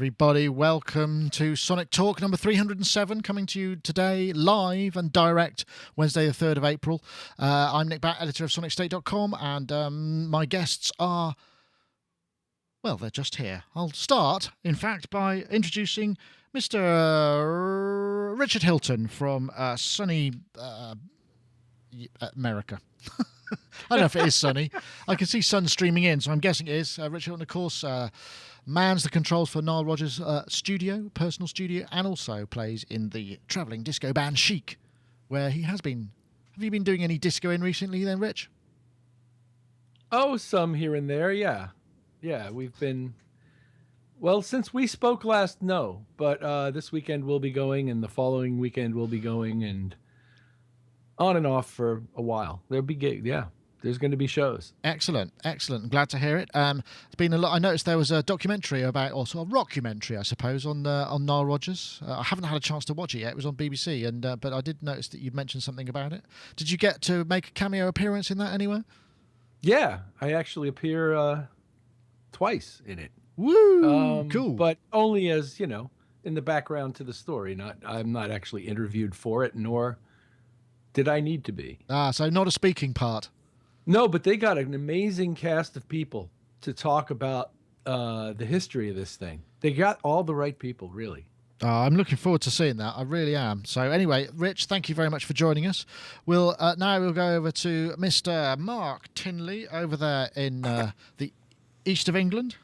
everybody. Welcome to Sonic Talk number 307, coming to you today live and direct, Wednesday the 3rd of April. I'm Nick Batt, editor of sonicstate.com, and my guests are, well, they're just here. I'll start, in fact, by introducing Mr. Richard Hilton from sunny America. I don't know if it is sunny. I can see sun streaming in, so I'm guessing it is. Richard Hilton, of course, mans the controls for Nile Rodgers' personal studio, and also plays in the travelling disco band Chic, where he has been. Have you been doing any disco in recently then, Rich? Oh, some here and there, yeah. Yeah, we've been... Well, since we spoke last, no. But this weekend we'll be going, and the following weekend we'll be going, and on and off for a while. There'll be gigs, yeah. There's going to be shows. Excellent. Glad to hear it. It's been a lot. I noticed there was a documentary about, or sort of rockumentary, I suppose, on Nile Rodgers. I haven't had a chance to watch it yet. It was on BBC, and but I did notice that you mentioned something about it. Did you get to make a cameo appearance in that anywhere? Yeah, I actually appear twice in it. Woo! Cool. But only as, in the background to the story. I'm not actually interviewed for it, nor did I need to be. So not a speaking part. No, but they got an amazing cast of people to talk about the history of this thing. They got all the right people, really. I'm looking forward to seeing that. I really am. So anyway, Rich, thank you very much for joining us. Now we'll go over to Mr. Mark Tinley over there in the east of England.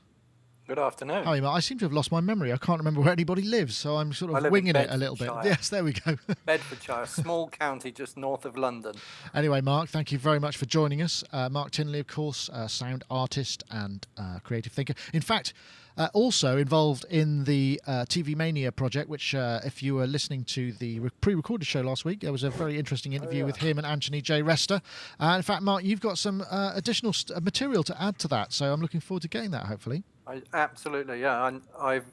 Good afternoon. Hi, Mark. I seem to have lost my memory. I can't remember where anybody lives, so I'm sort of winging it a little bit. Yes, there we go. Bedfordshire, a small county just north of London. Anyway, Mark, thank you very much for joining us. Mark Tinley, of course, sound artist and creative thinker. In fact, also involved in the TV Mania project, which, if you were listening to the pre-recorded show last week, there was a very interesting interview with him and Anthony J. Rester. In fact, Mark, you've got some additional material to add to that, so I'm looking forward to getting that, hopefully. Absolutely, yeah. I've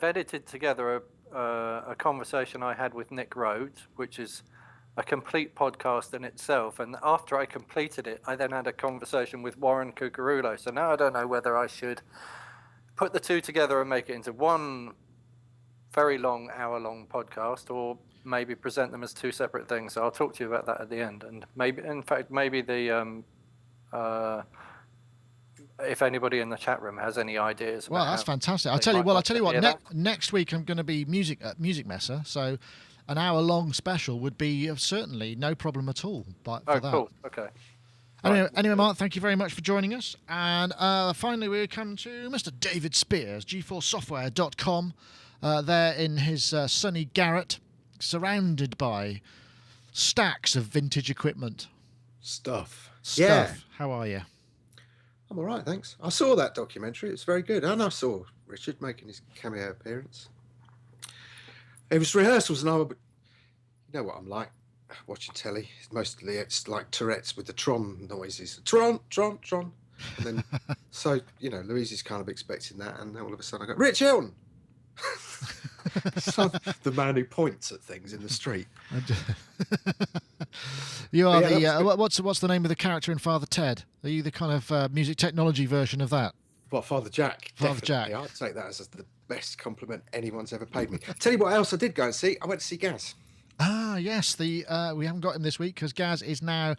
edited together a conversation I had with Nick Rhodes, which is a complete podcast in itself. And after I completed it, I then had a conversation with Warren Cucurullo. So now I don't know whether I should put the two together and make it into one very long, hour-long podcast, or maybe present them as two separate things. So I'll talk to you about that at the end. And maybe the if anybody in the chat room has any ideas. Well, that's fantastic. I'll tell you what. Next week I'm going to be Musik Messe, so an hour-long special would be certainly no problem at all. For that. Cool. Okay. Anyway, Mark, thank you very much for joining us. And finally, we come to Mr. David Spears, g4software.com, there in his sunny garret, surrounded by stacks of vintage equipment. Stuff. Yeah. How are you? I'm all right, thanks. I saw that documentary. It's very good. And I saw Richard making his cameo appearance. It was rehearsals, and you know what I'm like watching telly. Mostly it's like Tourette's with the Tron noises. Tron. And then, so, Louise is kind of expecting that, and then all of a sudden I go, Rich Hilton! So, the man who points at things in the street. You are what's the name of the character in Father Ted? Are you the kind of music technology version of that? Well, Father Jack. Father definitely. Jack. I'd take that as the best compliment anyone's ever paid me. Tell you what else I did go and see. I went to see Gaz. Yes. We haven't got him this week because Gaz is now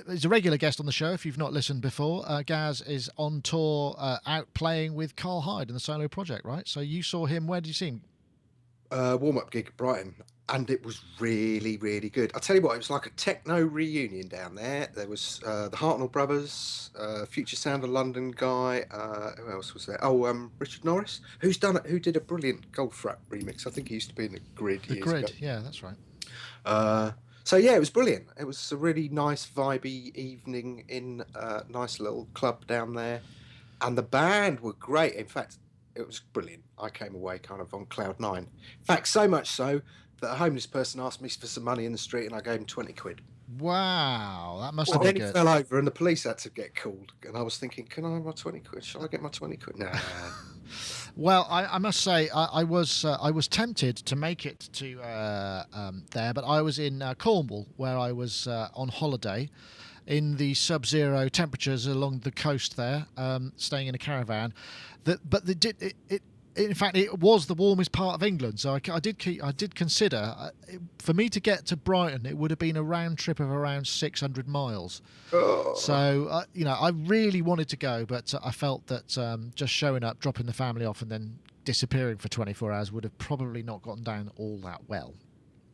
is a regular guest on the show. If you've not listened before, Gaz is on tour, out playing with Carl Hyde in the solo project, right? So you saw him. Where did you see him? Warm-up gig at Brighton, and it was really, really good. I'll tell you what, it was like a techno reunion down there. There was the Hartnell Brothers, Future Sound of London guy. Who else was there? Richard Norris, who did a brilliant Goldfrapp remix. I think he used to be in the Grid. The Grid, ago. Yeah, that's right. So yeah, it was brilliant. It was a really nice, vibey evening in a nice little club down there, and the band were great. In fact, it was brilliant. I came away kind of on cloud nine. In fact, so much so that a homeless person asked me for some money in the street, and I gave him 20 quid. Wow, that must have been good. Then he fell over, and the police had to get called. And I was thinking, can I have my 20 quid? Shall I get my 20 quid? Nah. Well, I must say I was tempted to make it to there, but I was in Cornwall, where I was on holiday in the sub-zero temperatures along the coast there, staying in a caravan. In fact, it was the warmest part of England. So I did consider, for me to get to Brighton, it would have been a round trip of around 600 miles. Oh. So, I really wanted to go, but I felt that just showing up, dropping the family off and then disappearing for 24 hours would have probably not gotten down all that well.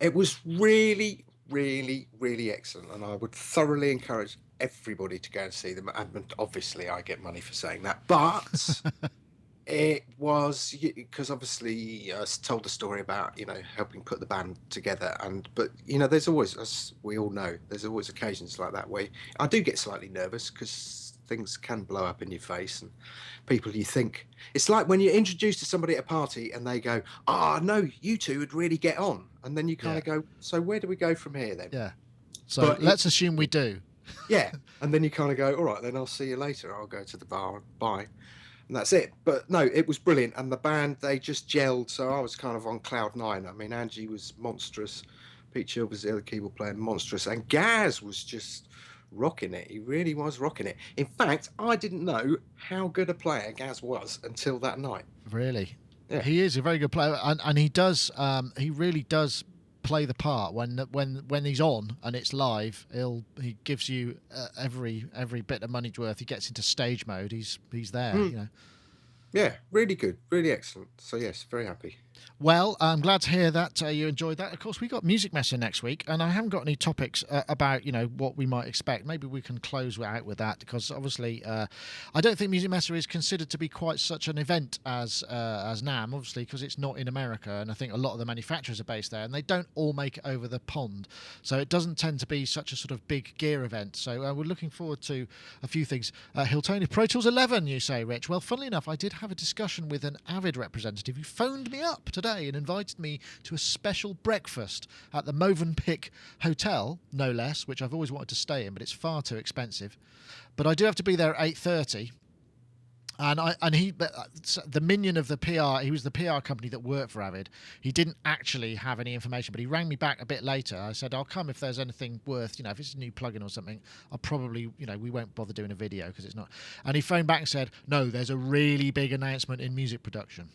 It was really, really, really excellent, and I would thoroughly encourage everybody to go and see them. And obviously, I get money for saying that, but it was because obviously I told the story about helping put the band together, but there's always, as we all know, there's always occasions like that where I do get slightly nervous because things can blow up in your face, and people you think it's like when you're introduced to somebody at a party and they go, no, you two would really get on, and then you kind of go, so where do we go from here then? Yeah, so let's assume we do. Yeah, and then you kind of go, all right, then I'll see you later, I'll go to the bar and buy, and that's it. But no, it was brilliant, and the band, they just gelled, so I was kind of on cloud nine. I mean, Angie was monstrous, Pete Chill was the other keyboard player, monstrous, and Gaz was just rocking it. He really was rocking it. In fact, I didn't know how good a player Gaz was until that night. Really? Yeah. He is a very good player, and he does. He really does play the part when he's on and it's live. He gives you every bit of money's worth. He gets into stage mode. He's there. Yeah, really good, really excellent. So yes, very happy. Well, I'm glad to hear that you enjoyed that. Of course, we got Music Messe next week, and I haven't got any topics about what we might expect. Maybe we can close out with that, because obviously I don't think Music Messe is considered to be quite such an event as NAMM, obviously, because it's not in America, and I think a lot of the manufacturers are based there, and they don't all make it over the pond, so it doesn't tend to be such a sort of big gear event. So we're looking forward to a few things. Hiltonian Pro Tools 11, you say, Rich? Well, funnily enough, I did have a discussion with an Avid representative who phoned me up today and invited me to a special breakfast at the Movenpick Hotel, no less, which I've always wanted to stay in, but it's far too expensive. But I do have to be there at 8:30. And he, the minion of the PR, he was the PR company that worked for Avid. He didn't actually have any information, but he rang me back a bit later. I said, I'll come if there's anything worth, if it's a new plugin or something, I'll probably, we won't bother doing a video because it's not. And he phoned back and said, no, there's a really big announcement in music production,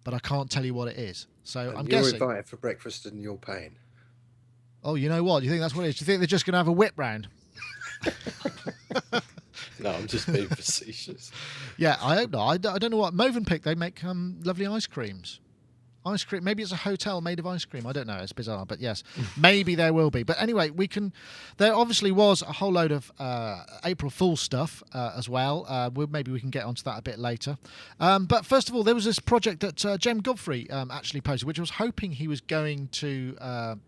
but I can't tell you what it is. So I'm guessing you're invited for breakfast and you're paying. Oh, you know what? Do you think that's what it is? Do you think they're just going to have a whip round? No, I'm just being facetious. Yeah, I hope not. I don't know what. Movenpick, they make lovely ice creams. Ice cream. Maybe it's a hotel made of ice cream. I don't know. It's bizarre, but yes, maybe there will be. But anyway, there obviously was a whole load of April Fool's stuff as well. Maybe we can get onto that a bit later. But first of all, there was this project that Jem Godfrey actually posted, which I was hoping he was going to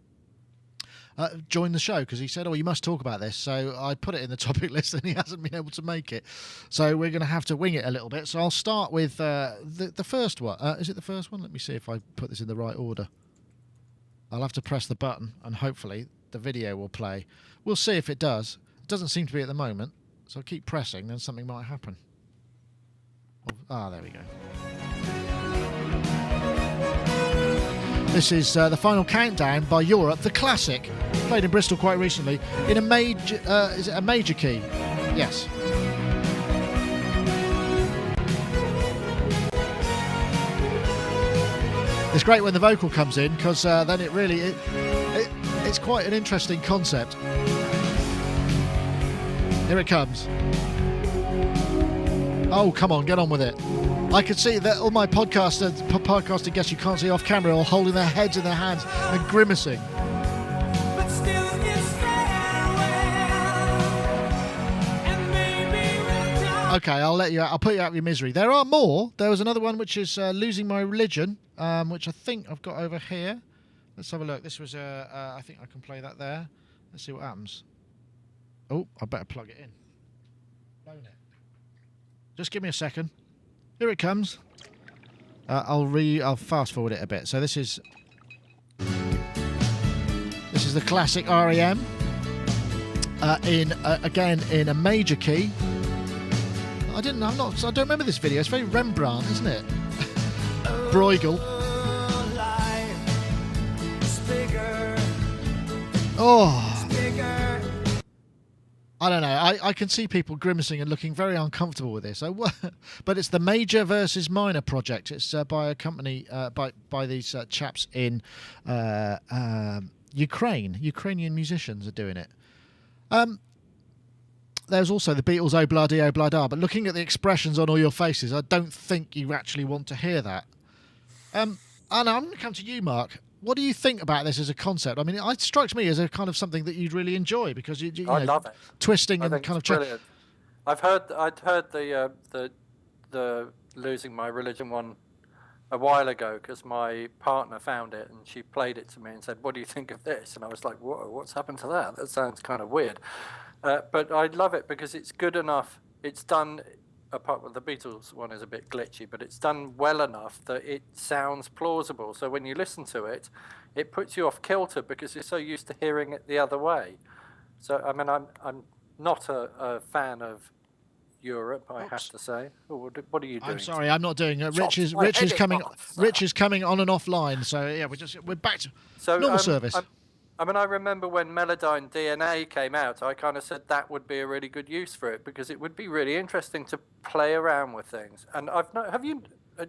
join the show, because he said, you must talk about this. So I put it in the topic list and he hasn't been able to make it. So we're going to have to wing it a little bit. So I'll start with the first one. Is it the first one? Let me see if I put this in the right order. I'll have to press the button and hopefully the video will play. We'll see if it does. It doesn't seem to be at the moment. So I'll keep pressing, then something might happen. There we go. This is the final countdown by Europe, the classic, played in Bristol quite recently, in a major, is it a major key? Yes. It's great when the vocal comes in, because then it really, it's quite an interesting concept. Here it comes. Oh, come on, get on with it. I could see that all my podcasting guests you can't see off camera all holding their heads in their hands and grimacing. Okay, I'll put you out of your misery. There are more. There was another one which is Losing My Religion, which I think I've got over here. Let's have a look. This was I think I can play that there. Let's see what happens. Oh, I better plug it in. Blown it. Just give me a second. Here it comes. I'll fast forward it a bit. So this is the classic REM again in a major key. I don't remember this video. It's very Rembrandt, isn't it? Bruegel. Oh. I don't know. I can see people grimacing and looking very uncomfortable with this. But it's the major versus minor project. It's by a company, by these chaps in Ukraine. Ukrainian musicians are doing it. There's also the Beatles' Oh Bloody, Oh Bloody. But looking at the expressions on all your faces, I don't think you actually want to hear that. Anna, I'm going to come to you, Mark. What do you think about this as a concept? I mean, it strikes me as a kind of something that you'd really enjoy because I love it. Twisting I and think kind it's of. brilliant. I'd heard the losing my religion one a while ago because my partner found it and she played it to me and said, "What do you think of this?" And I was like, "Whoa, what's happened to that? That sounds kind of weird." But I love it because it's good enough. It's done. Apart from the Beatles one is a bit glitchy, but it's done well enough that it sounds plausible. So when you listen to it, it puts you off kilter because you're so used to hearing it the other way. So I mean, I'm not a fan of Europe, I have to say. Oh, what are you doing? I'm sorry, I'm not doing it. Rich is coming on and offline. So yeah, we're back to normal service. I mean, I remember when Melodyned DNA came out, I kind of said that would be a really good use for it because it would be really interesting to play around with things. And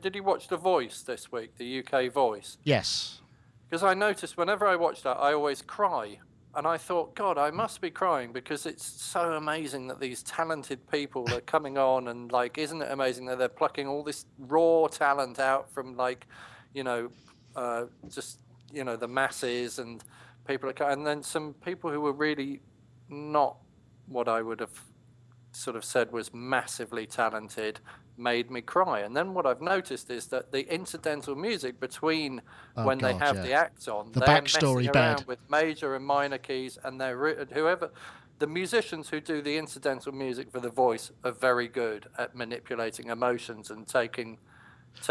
did you watch The Voice this week, the UK Voice? Yes. Because I noticed whenever I watch that, I always cry. And I thought, God, I must be crying because it's so amazing that these talented people are coming on and like, isn't it amazing that they're plucking all this raw talent out from like, just, the masses and people and then some people who were really not what I would have sort of said was massively talented made me cry. And then what I've noticed is that the incidental music between they have the acts on, the they're backstory messing around bed with major and minor keys, and the musicians who do the incidental music for The Voice are very good at manipulating emotions and taking.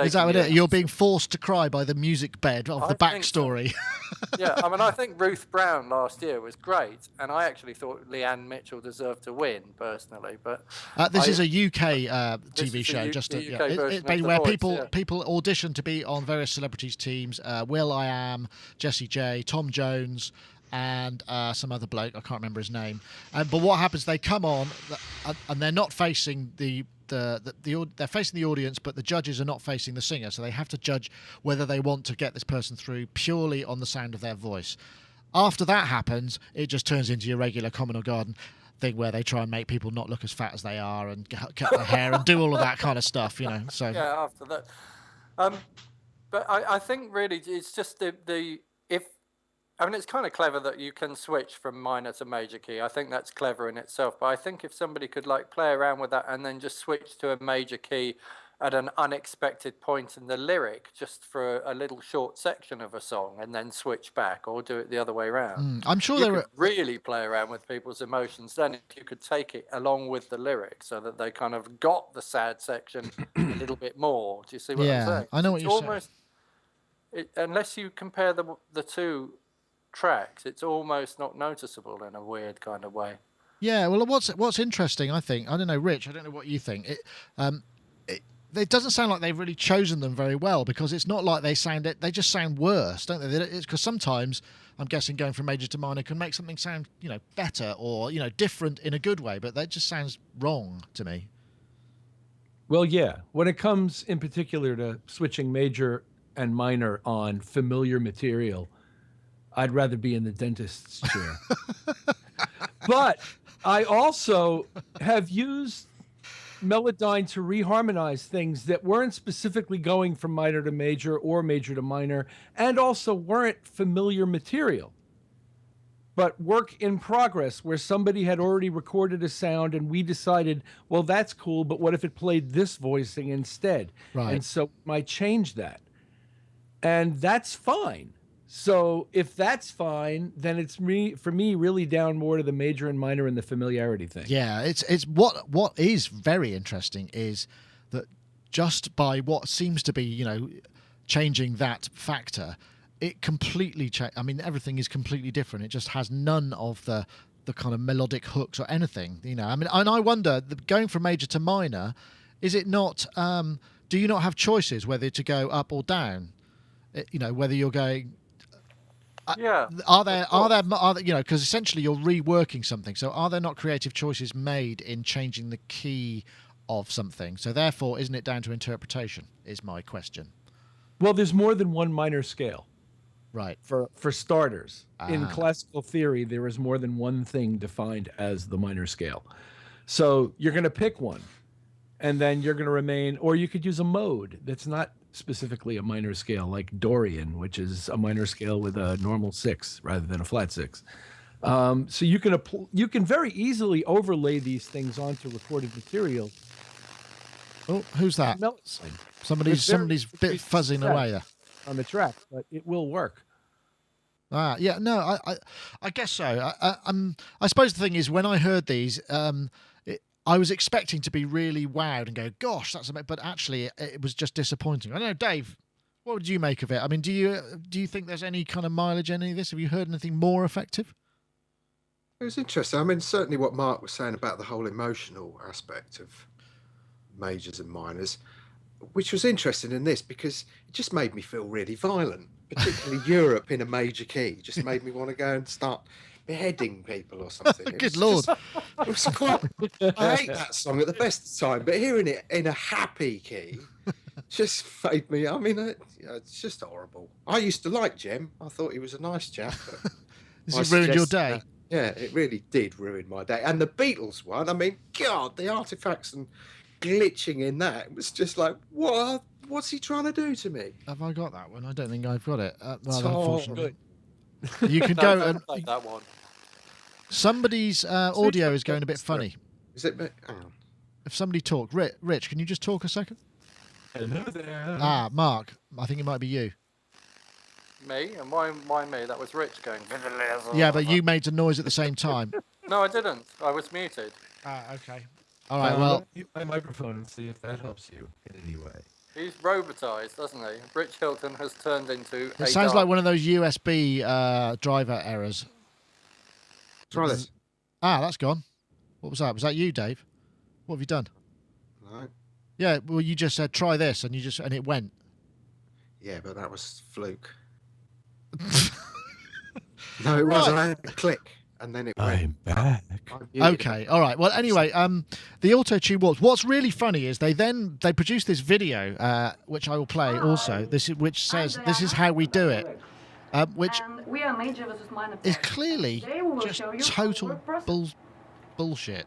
Is that what it is? You're being forced to cry by the music bed of the backstory. So. Yeah, I mean, I think Ruth Brown last year was great, and I actually thought Leanne Mitchell deserved to win personally. But this is a UK TV show, where people audition to be on various celebrities' teams. will.i.am, Jessie J, Tom Jones, and some other bloke, I can't remember his name. But what happens? They come on, and they're not facing they're facing the audience, but the judges are not facing the singer, so they have to judge whether they want to get this person through purely on the sound of their voice. After that happens, it just turns into your regular Common or Garden thing where they try and make people not look as fat as they are and cut their hair and do all of that kind of stuff, So yeah, after that, but I think really it's just it's kind of clever that you can switch from minor to major key. I think that's clever in itself. But I think if somebody could like play around with that and then just switch to a major key at an unexpected point in the lyric, just for a little short section of a song, and then switch back, or do it the other way around. I'm sure you could really play around with people's emotions. Then if you could take it along with the lyric, so that they kind of got the sad section a little bit more. Do you see what I'm saying? Yeah, I know what you're saying. Unless you compare the two tracks, it's almost not noticeable in a weird kind of way. Yeah, well, what's interesting, I think, I don't know, Rich, I don't know what you think. It doesn't sound like they've really chosen them very well because it's not like they just sound worse, don't they? Because sometimes I'm guessing going from major to minor can make something sound, better or different in a good way, but that just sounds wrong to me. Well, yeah, when it comes in particular to switching major and minor on familiar material, I'd rather be in the dentist's chair. But I also have used Melodyned to reharmonize things that weren't specifically going from minor to major or major to minor, and also weren't familiar material, but work in progress where somebody had already recorded a sound and we decided, well, that's cool, but what if it played this voicing instead? Right. And so might change that. And that's fine. So if that's fine, then it's for me really down more to the major and minor and the familiarity thing. Yeah, it's what is very interesting is that just by what seems to be, changing that factor, it completely I mean, everything is completely different. It just has none of the kind of melodic hooks or anything, I mean, and I wonder, going from major to minor, is it not, do you not have choices whether to go up or down? Whether you're going Yeah. Are there, because essentially you're reworking something. So are there not creative choices made in changing the key of something? So therefore, isn't it down to interpretation? Is my question. Well, there's more than one minor scale. Right. For starters, in classical theory, there is more than one thing defined as the minor scale. So you're going to pick one, and then you're going to remain, or you could use a mode that's not specifically a minor scale, like Dorian, which is a minor scale with a normal 6 rather than a flat 6. So you can very easily overlay these things onto recorded material. Oh, who's that? Somebody's a bit fuzzing away there on the track, but it will work. Yeah, no, I guess so. I suppose the thing is, when I heard these, I was expecting to be really wowed and go, "Gosh, that's amazing!" But actually, it was just disappointing. I don't know, Dave. What would you make of it? I mean, do you think there's any kind of mileage in any of this? Have you heard anything more effective? It was interesting. I mean, certainly what Mark was saying about the whole emotional aspect of majors and minors, which was interesting in this because it just made me feel really violent, particularly Europe in a major key. Just made me want to go and start beheading people or something. Good Lord. It was quite, I hate that song at the best of time, but hearing it in a happy key just made me, I mean, it's just horrible. I used to like Jem. I thought he was a nice chap. But this ruined your day. Yeah, it really did ruin my day. And the Beatles one, I mean, God, the artifacts and glitching in that, it was just like, what's he trying to do to me? Have I got that one? I don't think I've got it. Unfortunately. You could go and like that one. Somebody's audio is going a bit funny. Is it? Hang on. If somebody talk, Rich, can you just talk a second? Hello there. Mark, I think it might be you. Me? And why me? That was Rich going. Yeah, but you made a noise at the same time. No, I didn't. I was muted. Okay. All right. Well, mute my microphone and see if that helps you in any way. He's robotized, doesn't he? Rich Hilton has turned into. It sounds like one of those USB driver errors. Try this. That's gone. What was that? Was that you, Dave? What have you done? No. Yeah. Well, you just said try this, and it went. Yeah, but that was fluke. No, it wasn't. I had a click, and then it went. I'm back. Okay, all right. Well, anyway, the auto-tune what's really funny is they produced this video, which I will play also. Which says this is how we do it, which is clearly just total bullshit.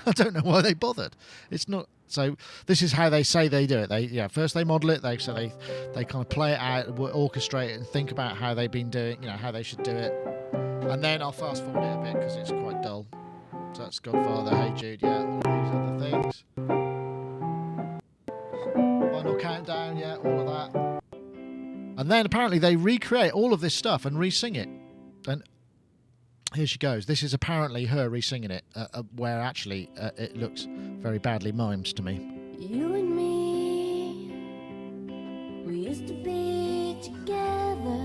I don't know why they bothered. It's not. So this is how they say they do it. First they model it. They kind of play it out, orchestrate it, and think about how they've been doing. How they should do it. And then I'll fast forward it a bit because it's quite dull. So that's Godfather, Hey Jude, all these other things. Final Countdown, all of that. And then apparently they recreate all of this stuff and re-sing it. And here she goes. This is apparently her re-singing it, where actually it looks very badly mimed to me. You and me, we used to be together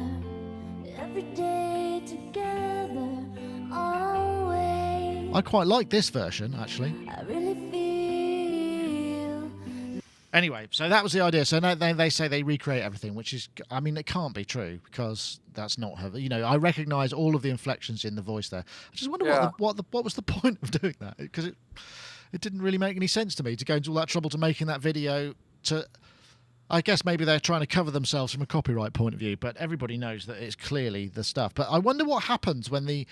every day together, always. I quite like this version, actually. I really feel. Anyway, so that was the idea. So now they say they recreate everything, which is, I mean, it can't be true because that's not her. I recognise all of the inflections in the voice there. I just wonder what was the point of doing that? Because it didn't really make any sense to me to go into all that trouble to making that video. I guess maybe they're trying to cover themselves from a copyright point of view, but everybody knows that it's clearly the stuff. But I wonder what happens when the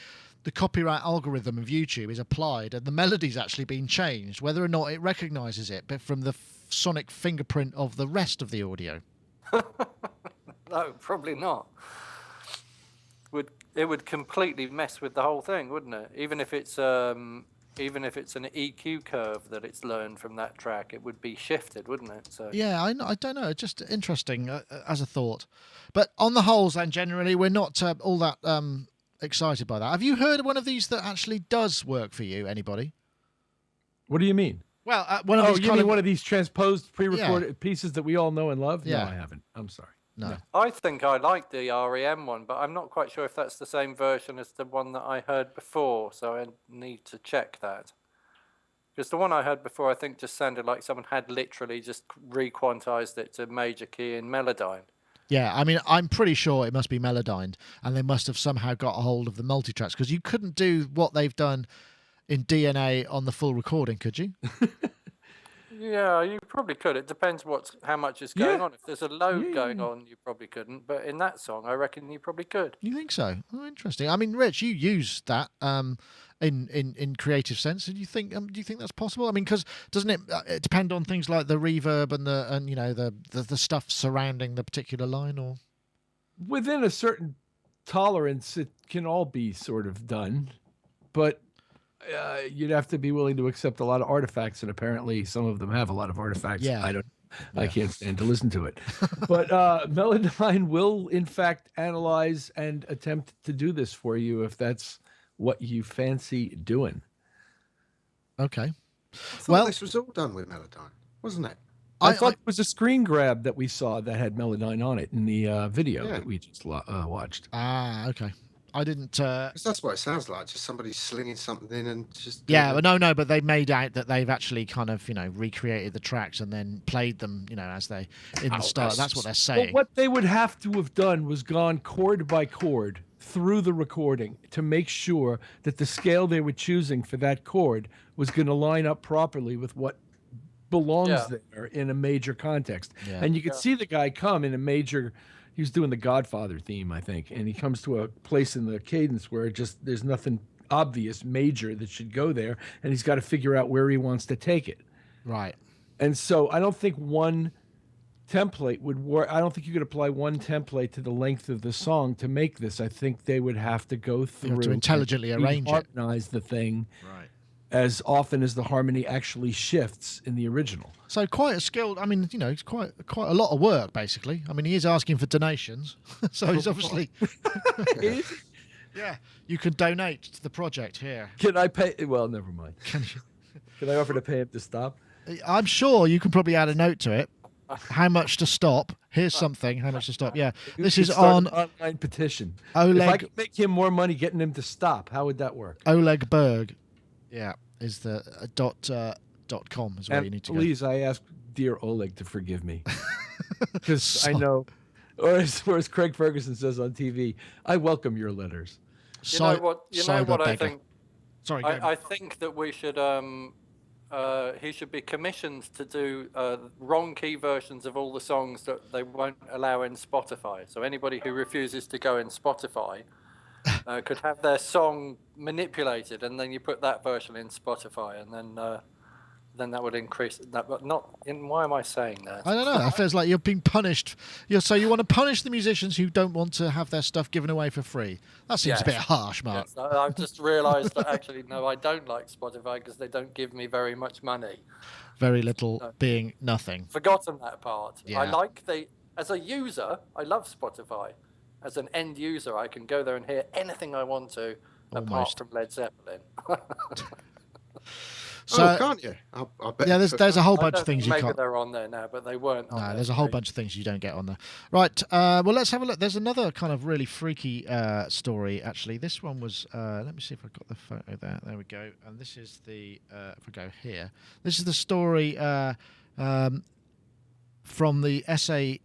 copyright algorithm of YouTube is applied and the melody's actually been changed, whether or not it recognises it, but from the sonic fingerprint of the rest of the audio. No, probably not. It would completely mess with the whole thing, wouldn't it? Even if it's an EQ curve that it's learned from that track, it would be shifted, wouldn't it? So yeah, I don't know. It's just interesting as a thought. But on the whole, then generally, we're not all that excited by that. Have you heard of one of these that actually does work for you? Anybody? What do you mean? Well, one of these one of these transposed, pre-recorded pieces that we all know and love? Yeah. No, I haven't. I'm sorry. No. I think I like the REM one, but I'm not quite sure if that's the same version as the one that I heard before, so I need to check that. Because the one I heard before, I think, just sounded like someone had literally just re-quantized it to major key in Melodyned. Yeah, I mean, I'm pretty sure it must be Melodyned, and they must have somehow got a hold of the multitracks, because you couldn't do what they've done in DNA on the full recording, could you? Yeah, you probably could. It depends how much is going Yeah. on. If there's a load Yeah, going yeah. on, you probably couldn't. But in that song, I reckon you probably could. You think so? Oh, interesting. I mean, Rich, you use that in creative sense. Do you think that's possible? I mean, because doesn't it depend on things like the reverb and the stuff surrounding the particular line, or Within a certain tolerance, it can all be sort of done, but you'd have to be willing to accept a lot of artifacts, and apparently some of them have a lot of artifacts. Yeah. I can't stand to listen to it. But Melodyned will, in fact, analyze and attempt to do this for you if that's what you fancy doing. okay? I thought Well- this was all done with Melodyned, wasn't it? I thought it was a screen grab that we saw that had Melodyned on it in the video that we just watched. Okay. I didn't. 'Cause that's what it sounds like. Just somebody slinging something in and just. Yeah, but no, but they made out that they've actually kind of recreated the tracks and then played them as they in the start. That's what they're Well, saying. what they would have to have done was gone chord by chord through the recording to make sure that the scale they were choosing for that chord was going to line up properly with what belongs there in a major context. Yeah. And you could see the guy come in a major. He was doing the Godfather theme, I think, and he comes to a place in the cadence where there's nothing obvious major that should go there, and he's got to figure out where he wants to take it. Right. And so I don't think one template would work. I don't think you could apply one template to the length of the song to make this. I think they would have to go through to intelligently and arrange it. harmonize the thing Right. as often as the harmony actually shifts in the original. So quite a skilled. I mean, it's quite a lot of work, basically. I mean, he is asking for donations, so he's obviously. Yeah, you can donate to the project here. Can I pay? Well, never mind. Can you? Can I offer to pay him to stop? I'm sure you can probably add a note to it. How much to stop? Here's something. How much to stop? Yeah, this You is could start on an online petition. If Oleg. I could make him more money getting him to stop, how would that work? Oleg Berg. Yeah, is the .com is where you need to go. Please, I ask dear Oleg to forgive me. Because I know, or as Craig Ferguson says on TV, I welcome your letters. You know what Cyber I beggar. think? Sorry, go I think that we should. He should be commissioned to do wrong key versions of all the songs that they won't allow in Spotify. So anybody who refuses to go in Spotify could have their song manipulated, and then you put that version in Spotify, and then that would increase that. But not in. Why am I saying that? I don't know. It feels like you're being punished. So you want to punish the musicians who don't want to have their stuff given away for free. That seems a bit harsh, Mark. Yes, I've just realised that actually, no, I don't like Spotify because they don't give me very much money. Very little being nothing. Forgotten that part. Yeah. I like as a user, I love Spotify. As an end user, I can go there and hear anything I want to, apart Almost. from Led Zeppelin. So can't you? I bet. yeah, there's a whole bunch I of things don't- you maybe can't. they're on there now, but they weren't on No, there. there's a whole bunch of things you don't get on there. Right. Well, let's have a look. There's another kind of really freaky story. Actually, this one was. Let me see if I've got the photo there. There we go. And this is the. If I go here, this is the story from the SAE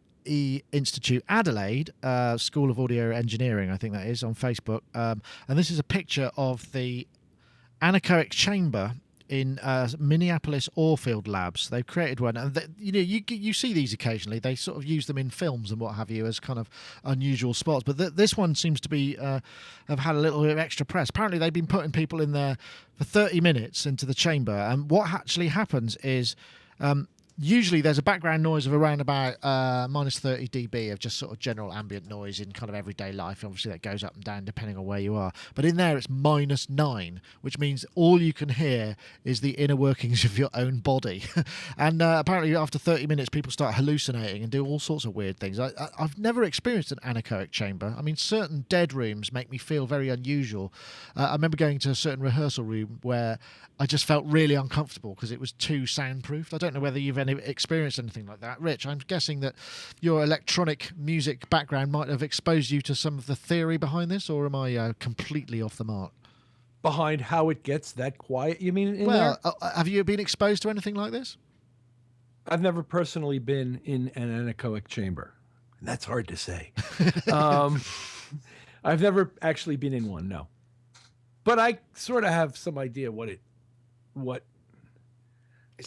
Institute, Adelaide School of Audio Engineering. I think that is on Facebook. And this is a picture of the Anechoic chamber in Minneapolis Orefield Labs. They've created one, and you see these occasionally. They sort of use them in films and what have you as kind of unusual spots. But this one seems to be have had a little bit of extra press. Apparently, they've been putting people in there for 30 minutes into the chamber, and what actually happens is. Usually there's a background noise of around about minus 30 dB of just sort of general ambient noise in kind of everyday life. Obviously that goes up and down depending on where you are. But in there it's minus 9, which means all you can hear is the inner workings of your own body. And apparently after 30 minutes people start hallucinating and do all sorts of weird things. I've never experienced an anechoic chamber. I mean, certain dead rooms make me feel very unusual. I remember going to a certain rehearsal room where I just felt really uncomfortable because it was too soundproofed. I don't know whether you've experienced anything like that. Rich, I'm guessing that your electronic music background might have exposed you to some of the theory behind this, or am I completely off the mark? Behind how it gets that quiet, you mean? Well, have you been exposed to anything like this? I've never personally been in an anechoic chamber. And that's hard to say. I've never actually been in one, no. But I sort of have some idea what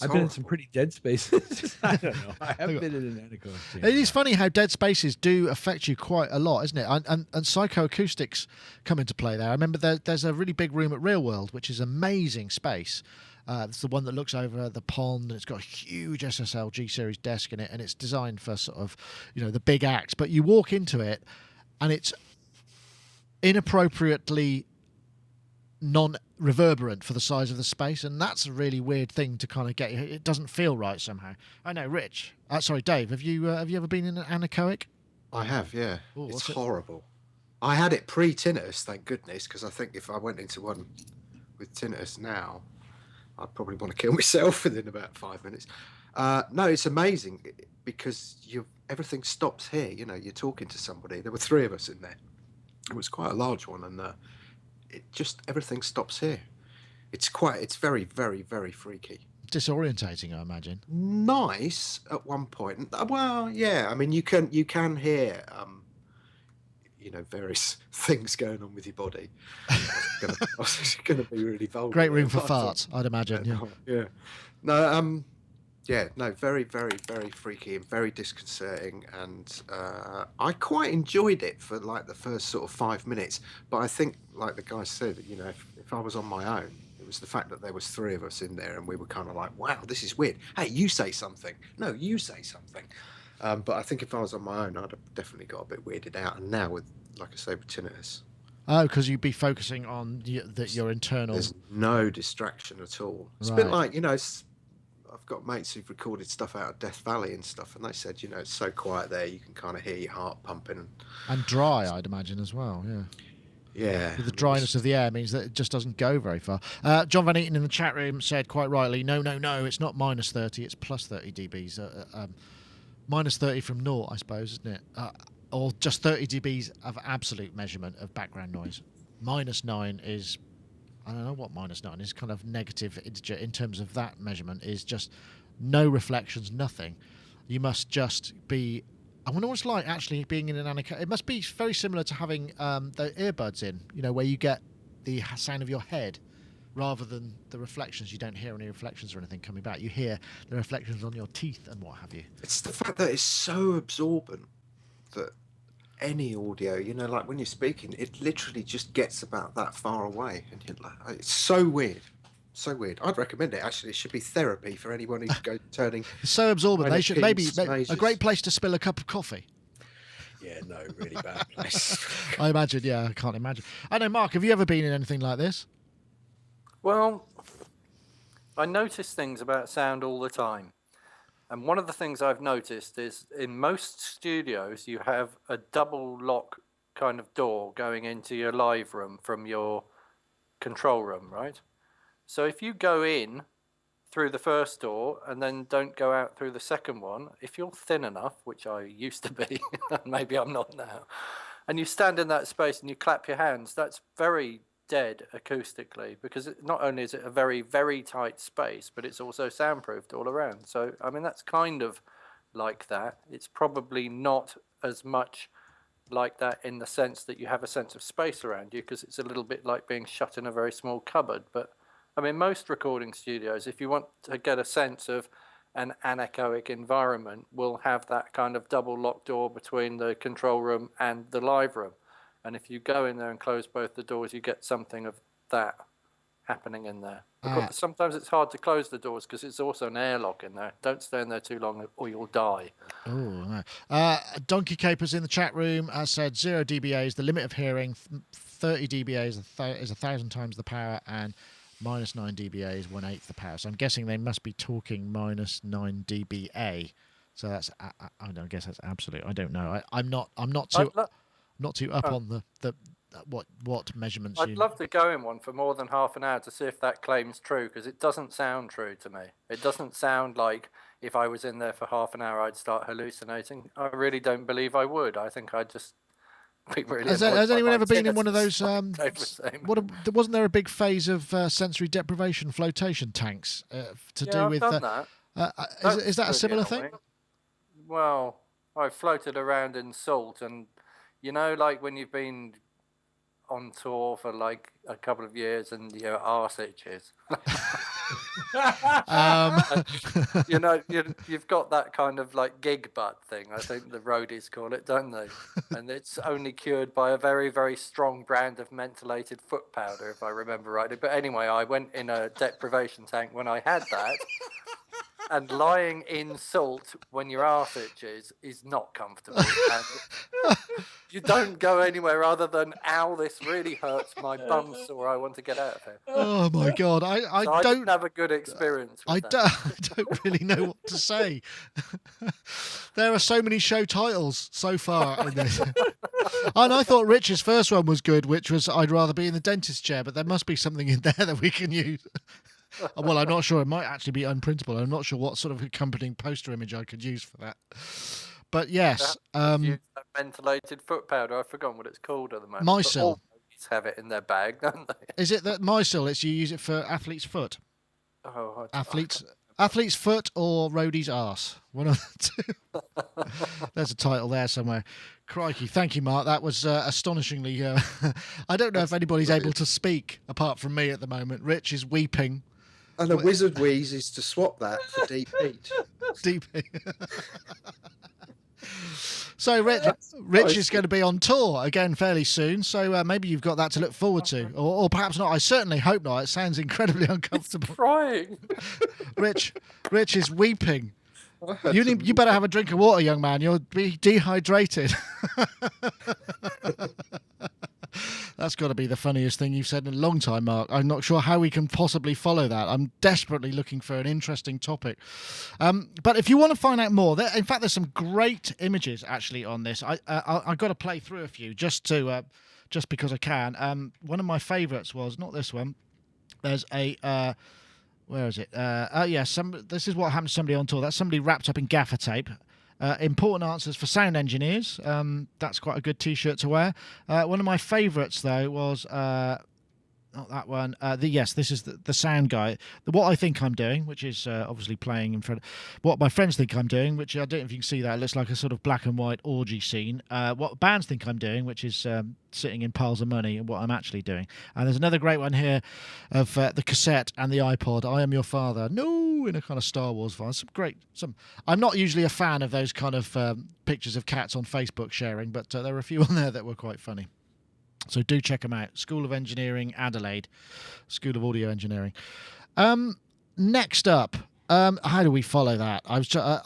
I've been in some pretty dead spaces. I don't know. I have been in an anechoic. It is funny how dead spaces do affect you quite a lot, isn't it? And psychoacoustics come into play there. I remember there's a really big room at Real World, which is amazing space. It's the one that looks over the pond, and it's got a huge SSL G-series desk in it, and it's designed for sort of, the big acts. But you walk into it, and it's inappropriately non-reverberant for the size of the space, and that's a really weird thing to kind of get. It doesn't feel right somehow. I know, Rich. Sorry, Dave. Have you ever been in an anechoic? I have, yeah. Ooh, it's horrible. I had it pre-tinnitus, thank goodness, because I think if I went into one with tinnitus now, I'd probably want to kill myself within about 5 minutes. No, it's amazing because everything stops here. You're talking to somebody. There were 3 of us in there. It was quite a large one, and everything stops here. It's very, very, very freaky. Disorientating, I imagine. Nice at one point. Well, yeah. I mean, you can hear, various things going on with your body. I was going to be really vulgar. Great room for farts, I'd imagine. Yeah. No. Yeah, no, very, very, very freaky and very disconcerting, and I quite enjoyed it for like the first sort of 5 minutes. But I think, like the guy said, if I was on my own, it was the fact that there was 3 of us in there, and we were kind of like, "Wow, this is weird." Hey, you say something. No, you say something. But I think if I was on my own, I'd have definitely got a bit weirded out. And now with, like I say, with tinnitus. Oh, because you'd be focusing on your internal. There's no distraction at all. It's a Right. bit like I've got mates who've recorded stuff out of Death Valley and stuff, and they said, it's so quiet there, you can kind of hear your heart pumping. And dry, I'd imagine, as well, yeah. Yeah. The dryness of the air means that it just doesn't go very far. John Van Eaton in the chat room said quite rightly, no, it's not minus 30, it's plus 30 dBs. Minus 30 from 0, I suppose, isn't it? Or just 30 dBs of absolute measurement of background noise. Minus 9 is... I don't know what minus 9 is, kind of negative integer in terms of that measurement, is just no reflections, nothing. You must just be... I wonder what it's like actually being in an anechoic. It must be very similar to having the earbuds in, where you get the sound of your head rather than the reflections. You don't hear any reflections or anything coming back. You hear the reflections on your teeth and what have you. It's the fact that it's so absorbent that any audio, like when you're speaking, it literally just gets about that far away, and you're like, it's so weird. So weird. I'd recommend it. Actually, it should be therapy for anyone who's turning. It's so absorbent. They should maybe mazes. a great place to spill a cup of coffee. Yeah, no, really bad place. I imagine. Yeah, I can't imagine. I know, Mark. Have you ever been in anything like this? Well, I notice things about sound all the time. And one of the things I've noticed is in most studios, you have a double lock kind of door going into your live room from your control room, right? So if you go in through the first door and then don't go out through the second one, if you're thin enough, which I used to be, maybe I'm not now, and you stand in that space and you clap your hands, that's very dead acoustically, because not only is it a very, very tight space, but it's also soundproofed all around. So, I mean, that's kind of like that. It's probably not as much like that in the sense that you have a sense of space around you, because it's a little bit like being shut in a very small cupboard. But, I mean, most recording studios, if you want to get a sense of an anechoic environment, will have that kind of double locked door between the control room and the live room. And if you go in there and close both the doors, you get something of that happening in there. Sometimes it's hard to close the doors because it's also an airlock in there. Don't stay in there too long or you'll die. Oh, no. Donkey Capers in the chat room has said 0 dBA is the limit of hearing, 30 dBA is 1,000 times the power, and minus 9 dBA is 1/8 the power. So I'm guessing they must be talking minus 9 dBA. So that's, I guess that's absolute. I don't know. I'm not too up on the what measurements. I'd love to go in one for more than half an hour to see if that claim's true, because it doesn't sound true to me. It doesn't sound like if I was in there for half an hour I'd start hallucinating. I really don't believe I would. I think I'd just be really. Has anyone ever been in one of those? Wasn't there a big phase of sensory deprivation flotation tanks do I've with? done that. Is that a similar thing? Well, I floated around in salt, and like when you've been on tour for like a couple of years and your arse itches. You've got that kind of like gig butt thing. I think the roadies call it, don't they? And it's only cured by a very, very strong brand of mentholated foot powder, if I remember rightly. But anyway, I went in a deprivation tank when I had that. And lying in salt when your arse itches is not comfortable. And you don't go anywhere other than, ow, this really hurts, my bum's sore, I want to get out of here. Oh my God, I So I don't didn't have a good experience with that. I don't really know what to say. There are so many show titles so far in this. And I thought Rich's first one was good, which was I'd rather be in the dentist chair, but there must be something in there that we can use. Well, I'm not sure. It might actually be unprintable. I'm not sure what sort of accompanying poster image I could use for that. But yes. Use that mentholated foot powder. I've forgotten what it's called at the moment. Mysil. All roadies have it in their bag, don't they? Is it that Mysil, you use it for athlete's foot? Oh, Athlete's foot or roadie's arse? One of the two. There's a title there somewhere. Crikey. Thank you, Mark. That was astonishingly... I don't know if anybody's able to speak apart from me at the moment. Rich is weeping. And a wizard wheeze is to swap that for deep heat. Deep heat. So Rich is going to be on tour again fairly soon, so maybe you've got that to look forward to, or perhaps not. I certainly hope not. It sounds incredibly uncomfortable. Crying. Rich is weeping. You better have a drink of water, young man. You'll be dehydrated. That's got to be the funniest thing you've said in a long time, Mark. I'm not sure how we can possibly follow that. I'm desperately looking for an interesting topic. But if you want to find out more, in fact, there's some great images actually on this. I've got to play through a few just because I can. One of my favourites was not this one. There's a where is it? This is what happened to somebody on tour. That's somebody wrapped up in gaffer tape. Important answers for sound engineers. That's quite a good T-shirt to wear. One of my favourites, though, was not that one. This is the sound guy. What I think I'm doing, which is obviously playing in front. What my friends think I'm doing, which I don't know if you can see that. It looks like a sort of black and white orgy scene. What bands think I'm doing, which is sitting in piles of money, and what I'm actually doing. And there's another great one here of the cassette and the iPod. I Am Your Father. No, in a kind of Star Wars vibe. I'm not usually a fan of those kind of pictures of cats on Facebook sharing, but there are a few on there that were quite funny. So do check them out. School of Engineering, Adelaide. School of Audio Engineering. Next up, how do we follow that? I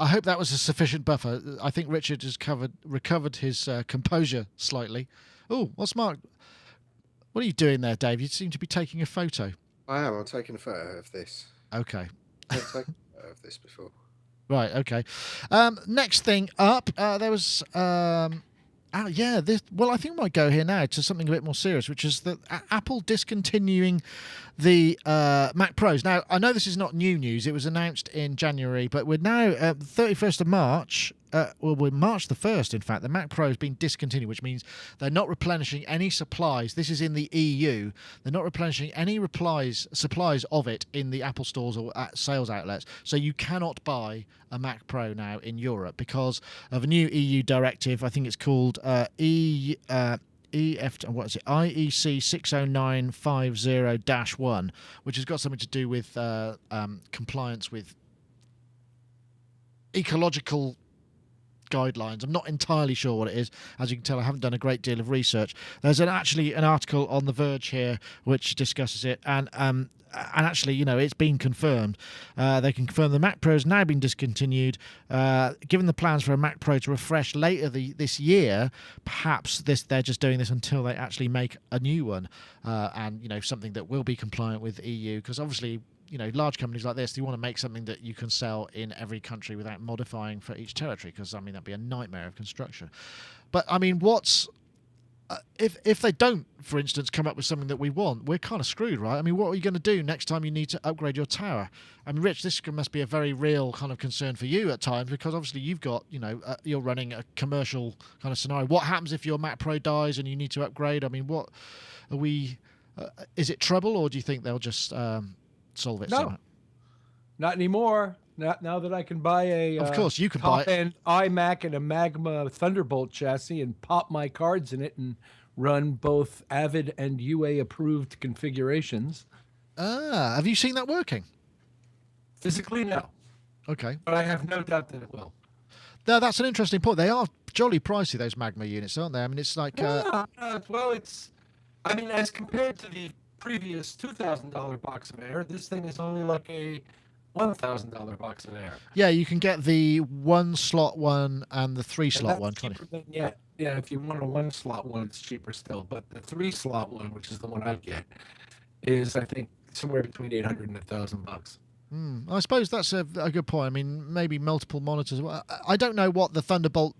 hope that was a sufficient buffer. I think Richard has recovered his composure slightly. Oh, what's Mark? What are you doing there, Dave? You seem to be taking a photo. I am. I'm taking a photo of this. Okay. I've taken a photo of this before. Right, okay. Next thing up, there was... I think we might go here now to something a bit more serious, which is that Apple discontinuing the Mac Pros. Now, I know this is not new news. It was announced in January, but we're now 31st of March. We're March the 1st, in fact. The Mac Pro has been discontinued, which means they're not replenishing any supplies. This is in the EU. They're not replenishing any supplies of it in the Apple stores or at sales outlets. So you cannot buy a Mac Pro now in Europe because of a new EU directive. I think it's called IEC 60950-1, which has got something to do with compliance with ecological guidelines. I'm not entirely sure what it is. As you can tell, I haven't done a great deal of research. There's actually an article on The Verge here which discusses it, and actually, it's been confirmed. They can confirm the Mac Pro has now been discontinued. Given the plans for a Mac Pro to refresh later this year, perhaps they're just doing this until they actually make a new one, and something that will be compliant with EU, because obviously, large companies like this, they want to make something that you can sell in every country without modifying for each territory, because that'd be a nightmare of construction. But if they don't, for instance, come up with something that we want, we're kind of screwed, right? What are you going to do next time you need to upgrade your tower? Rich, this must be a very real kind of concern for you at times, because obviously you've got, you're running a commercial kind of scenario. What happens if your Mac Pro dies and you need to upgrade? What are we? Is it trouble, or do you think they'll just solve it? No, not anymore. Now that I can buy a Of course, you can buy top-end iMac and a Magma Thunderbolt chassis and pop my cards in it and run both Avid and UA-approved configurations. Have you seen that working? Physically, no. Okay. But I have no doubt that it will. No, that's an interesting point. They are jolly pricey, those Magma units, aren't they? I mean, it's like... well, it's... I mean, as compared to the previous $2,000 box of air, this thing is only like a $1,000 box of air. Yeah, you can get the 1-slot one and the 3-slot one. Yeah, if you want a 1-slot one, it's cheaper still. But the 3-slot one, which is the one I get, is, I think, somewhere between $800 and $1,000. I suppose that's a good point. I mean, maybe multiple monitors. I don't know what the Thunderbolt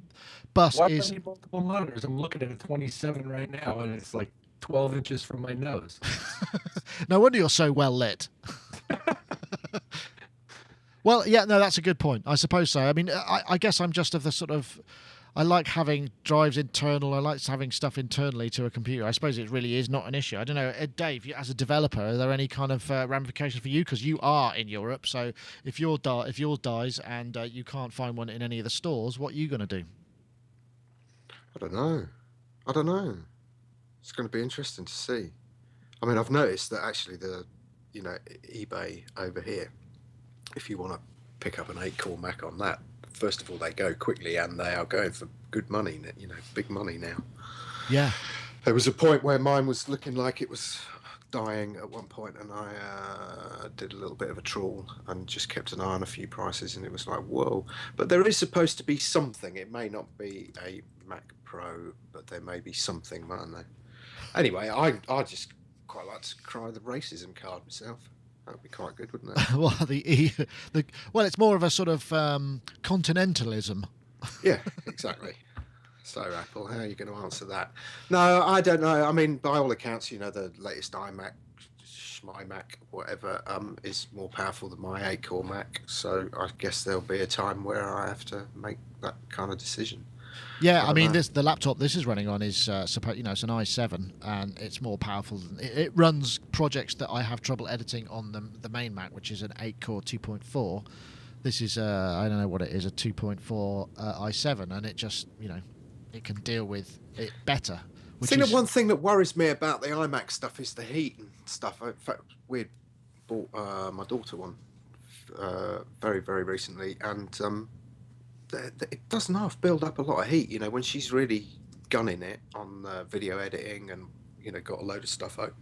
bus Why is. do I need multiple monitors? I'm looking at a 27 right now, and it's like 12 inches from my nose. No wonder you're so well lit. Well, yeah, no, that's a good point. I suppose so. I mean, I guess I'm just of the sort of... I like having drives internal. I like having stuff internally to a computer. I suppose it really is not an issue. I don't know, Dave, as a developer, are there any kind of ramifications for you? Because you are in Europe, so if yours dies and you can't find one in any of the stores, what are you going to do? I don't know. It's going to be interesting to see. I mean, I've noticed that actually eBay over here, if you want to pick up an 8-core Mac on that, first of all, they go quickly and they are going for good money, big money now. Yeah. There was a point where mine was looking like it was dying at one point, and I did a little bit of a trawl and just kept an eye on a few prices, and it was like, whoa. But there is supposed to be something. It may not be a Mac Pro, but there may be something, mightn't there? Anyway, I just quite like to cry the racism card myself. That would be quite good, wouldn't it? Well, it's more of a sort of continentalism. Yeah, exactly. So, Apple, how are you going to answer that? No, I don't know. I mean, by all accounts, the latest iMac, whatever, is more powerful than my 8-core Mac. So I guess there'll be a time where I have to make that kind of decision. Yeah, I mean, the laptop this is running on is it's an i7, and it's more powerful than it runs projects that I have trouble editing on the main Mac, which is an 8-core 2.4. This is I don't know what it is, a 2.4 i7, and it just it can deal with it better. I think the one thing that worries me about the iMac stuff is the heat and stuff. In fact, we bought my daughter one very, very recently, and it doesn't half build up a lot of heat. When she's really gunning it on video editing and got a load of stuff open,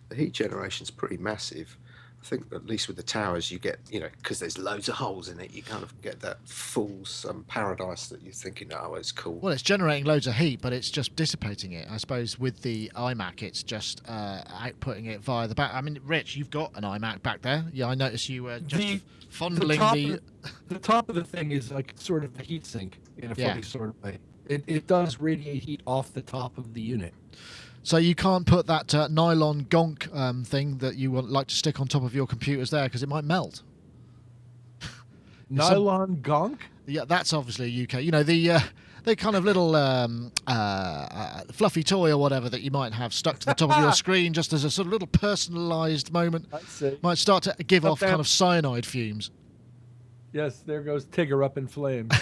the heat generation's pretty massive. I think at least with the towers you get, because there's loads of holes in it, you kind of get that fool's paradise that you're thinking, oh, it's cool. Well, it's generating loads of heat, but it's just dissipating it. I suppose with the iMac, it's just outputting it via the back. I mean, Rich, you've got an iMac back there. Yeah, I noticed you were just fondling the top of the thing is like sort of a heatsink in a funny sort of way. It does radiate heat off the top of the unit. So you can't put that nylon gonk thing that you would like to stick on top of your computers there because it might melt. Nylon gonk? Yeah, that's obviously UK. The kind of little fluffy toy or whatever that you might have stuck to the top of your screen just as a sort of little personalised moment. I see. Might start to give off kind of cyanide fumes. Yes, there goes Tigger up in flames.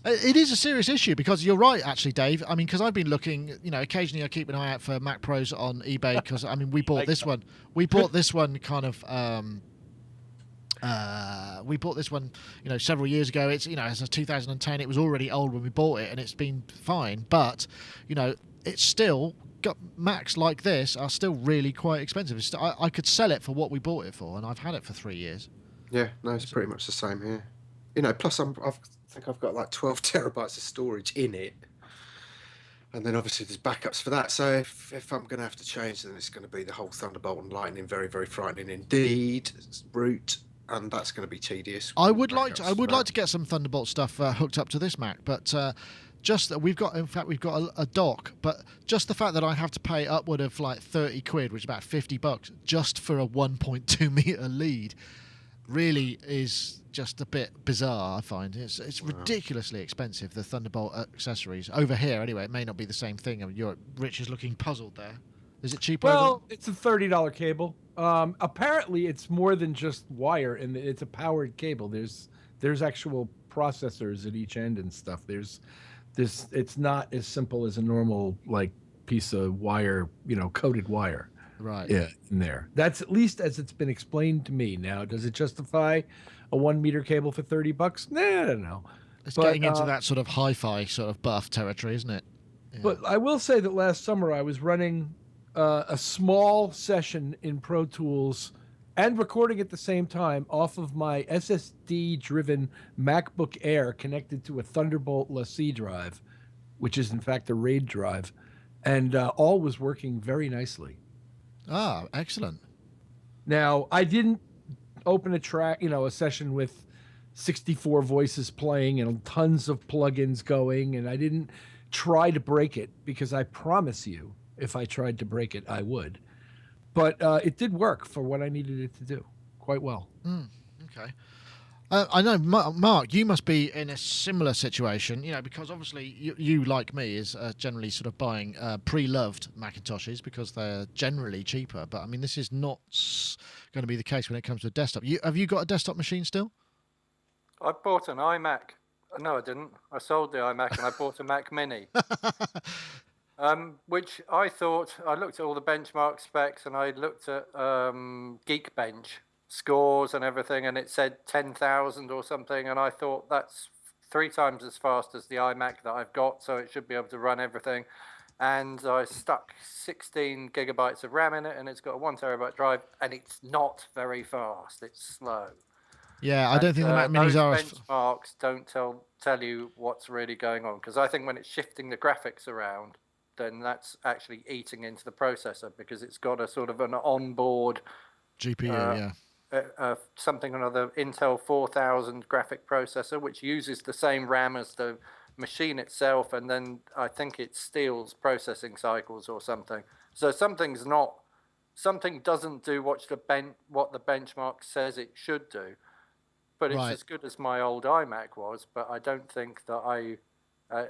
It is a serious issue because you're right, actually, Dave. I mean, because I've been looking, occasionally I keep an eye out for Mac Pros on eBay because, I mean, we bought this one. We bought this one kind of, several years ago. It's, it's a 2010. It was already old when we bought it and it's been fine. But, it's still got Macs like this are still really quite expensive. I could sell it for what we bought it for and I've had it for 3 years. Yeah, no, it's pretty much the same here. Plus I think I've got like 12 terabytes of storage in it, and then obviously there's backups for that. So if I'm going to have to change, then it's going to be the whole Thunderbolt and Lightning. Very, very frightening indeed. Root, and that's going to be tedious. I would like to get some Thunderbolt stuff hooked up to this Mac, but just that we've got a dock, but just the fact that I have to pay upward of like 30 quid, which is about $50, just for a 1.2 meter lead, really is just a bit bizarre. I find it's ridiculously expensive, the Thunderbolt accessories over here. Anyway, it may not be the same thing. I mean, Rich is looking puzzled there. Is it cheaper? Well, it's a $30 cable. Apparently, it's more than just wire, and it's a powered cable. There's actual processors at each end and stuff. There's this. It's not as simple as a normal like piece of wire, coated wire. Right. Yeah, in there. That's at least as it's been explained to me. Now, does it justify a 1 meter cable for $30? Nah, I don't know. It's getting into that sort of hi-fi sort of buff territory, isn't it? Yeah. But I will say that last summer I was running a small session in Pro Tools and recording at the same time off of my SSD-driven MacBook Air connected to a Thunderbolt LaCie drive, which is in fact a RAID drive, and all was working very nicely. Ah, excellent. Now, I didn't open a track, a session with 64 voices playing and tons of plugins going, and I didn't try to break it because I promise you, if I tried to break it, I would. But it did work for what I needed it to do quite well. Okay. I know, Mark, you must be in a similar situation, because obviously you like me, is generally sort of buying pre-loved Macintoshes because they're generally cheaper. But I mean, this is not going to be the case when it comes to a desktop. Have you got a desktop machine still? I bought an iMac. No, I didn't. I sold the iMac and I bought a Mac Mini. Which I looked at all the benchmark specs and I looked at Geekbench scores and everything, and it said 10,000 or something, and I thought that's 3 times as fast as the iMac that I've got, so it should be able to run everything. And I stuck 16 gigabytes of RAM in it, and it's got a 1 terabyte drive, and it's not very fast. It's slow. Yeah, I don't think the Mac Minis are. Benchmarks don't tell you what's really going on, because I think when it's shifting the graphics around, then that's actually eating into the processor, because it's got a sort of an onboard GPU, something or another Intel 4000 graphic processor, which uses the same RAM as the machine itself, and then I think it steals processing cycles or something. So something doesn't do what the benchmark says it should do. But it's as good as my old iMac was. But I don't think that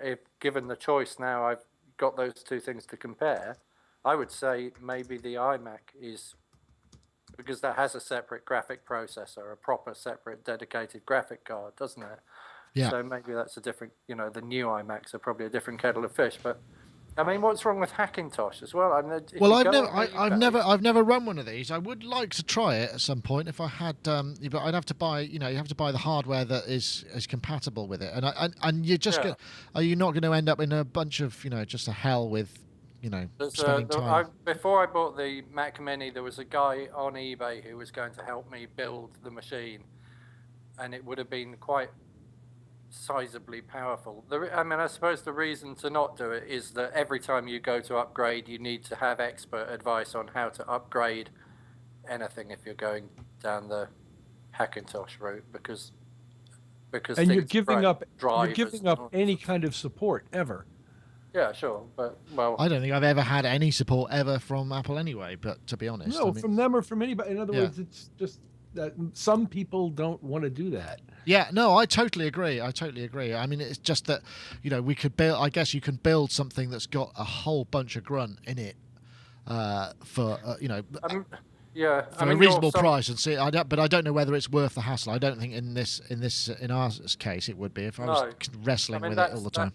if given the choice now, I've got those two things to compare. I would say maybe the iMac is, because that has a separate graphic processor, a proper separate dedicated graphic card, doesn't it? Yeah. So maybe that's a different, the new iMacs are probably a different kettle of fish. But I mean, what's wrong with Hackintosh as well? I mean, I've never run one of these. I would like to try it at some point if I had, but I'd have to buy, you have to buy the hardware that is compatible with it. And you're just are you not going to end up in a bunch of, just a hell with, spending time? Before I bought the Mac Mini, there was a guy on eBay who was going to help me build the machine, and it would have been quite sizably powerful. I suppose the reason to not do it is that every time you go to upgrade, you need to have expert advice on how to upgrade anything if you're going down the Hackintosh route, because and you're giving up any kind of support ever. Yeah, sure, but I don't think I've ever had any support ever from Apple anyway. But to be honest, from them or from anybody. In other words, it's just that some people don't want to do that. Yeah, no, I totally agree. I mean, it's just that, we could build. I guess you can build something that's got a whole bunch of grunt in it, for for a reasonable price, and see. But I don't know whether it's worth the hassle. I don't think in our case it would be if I was wrestling with it all the time.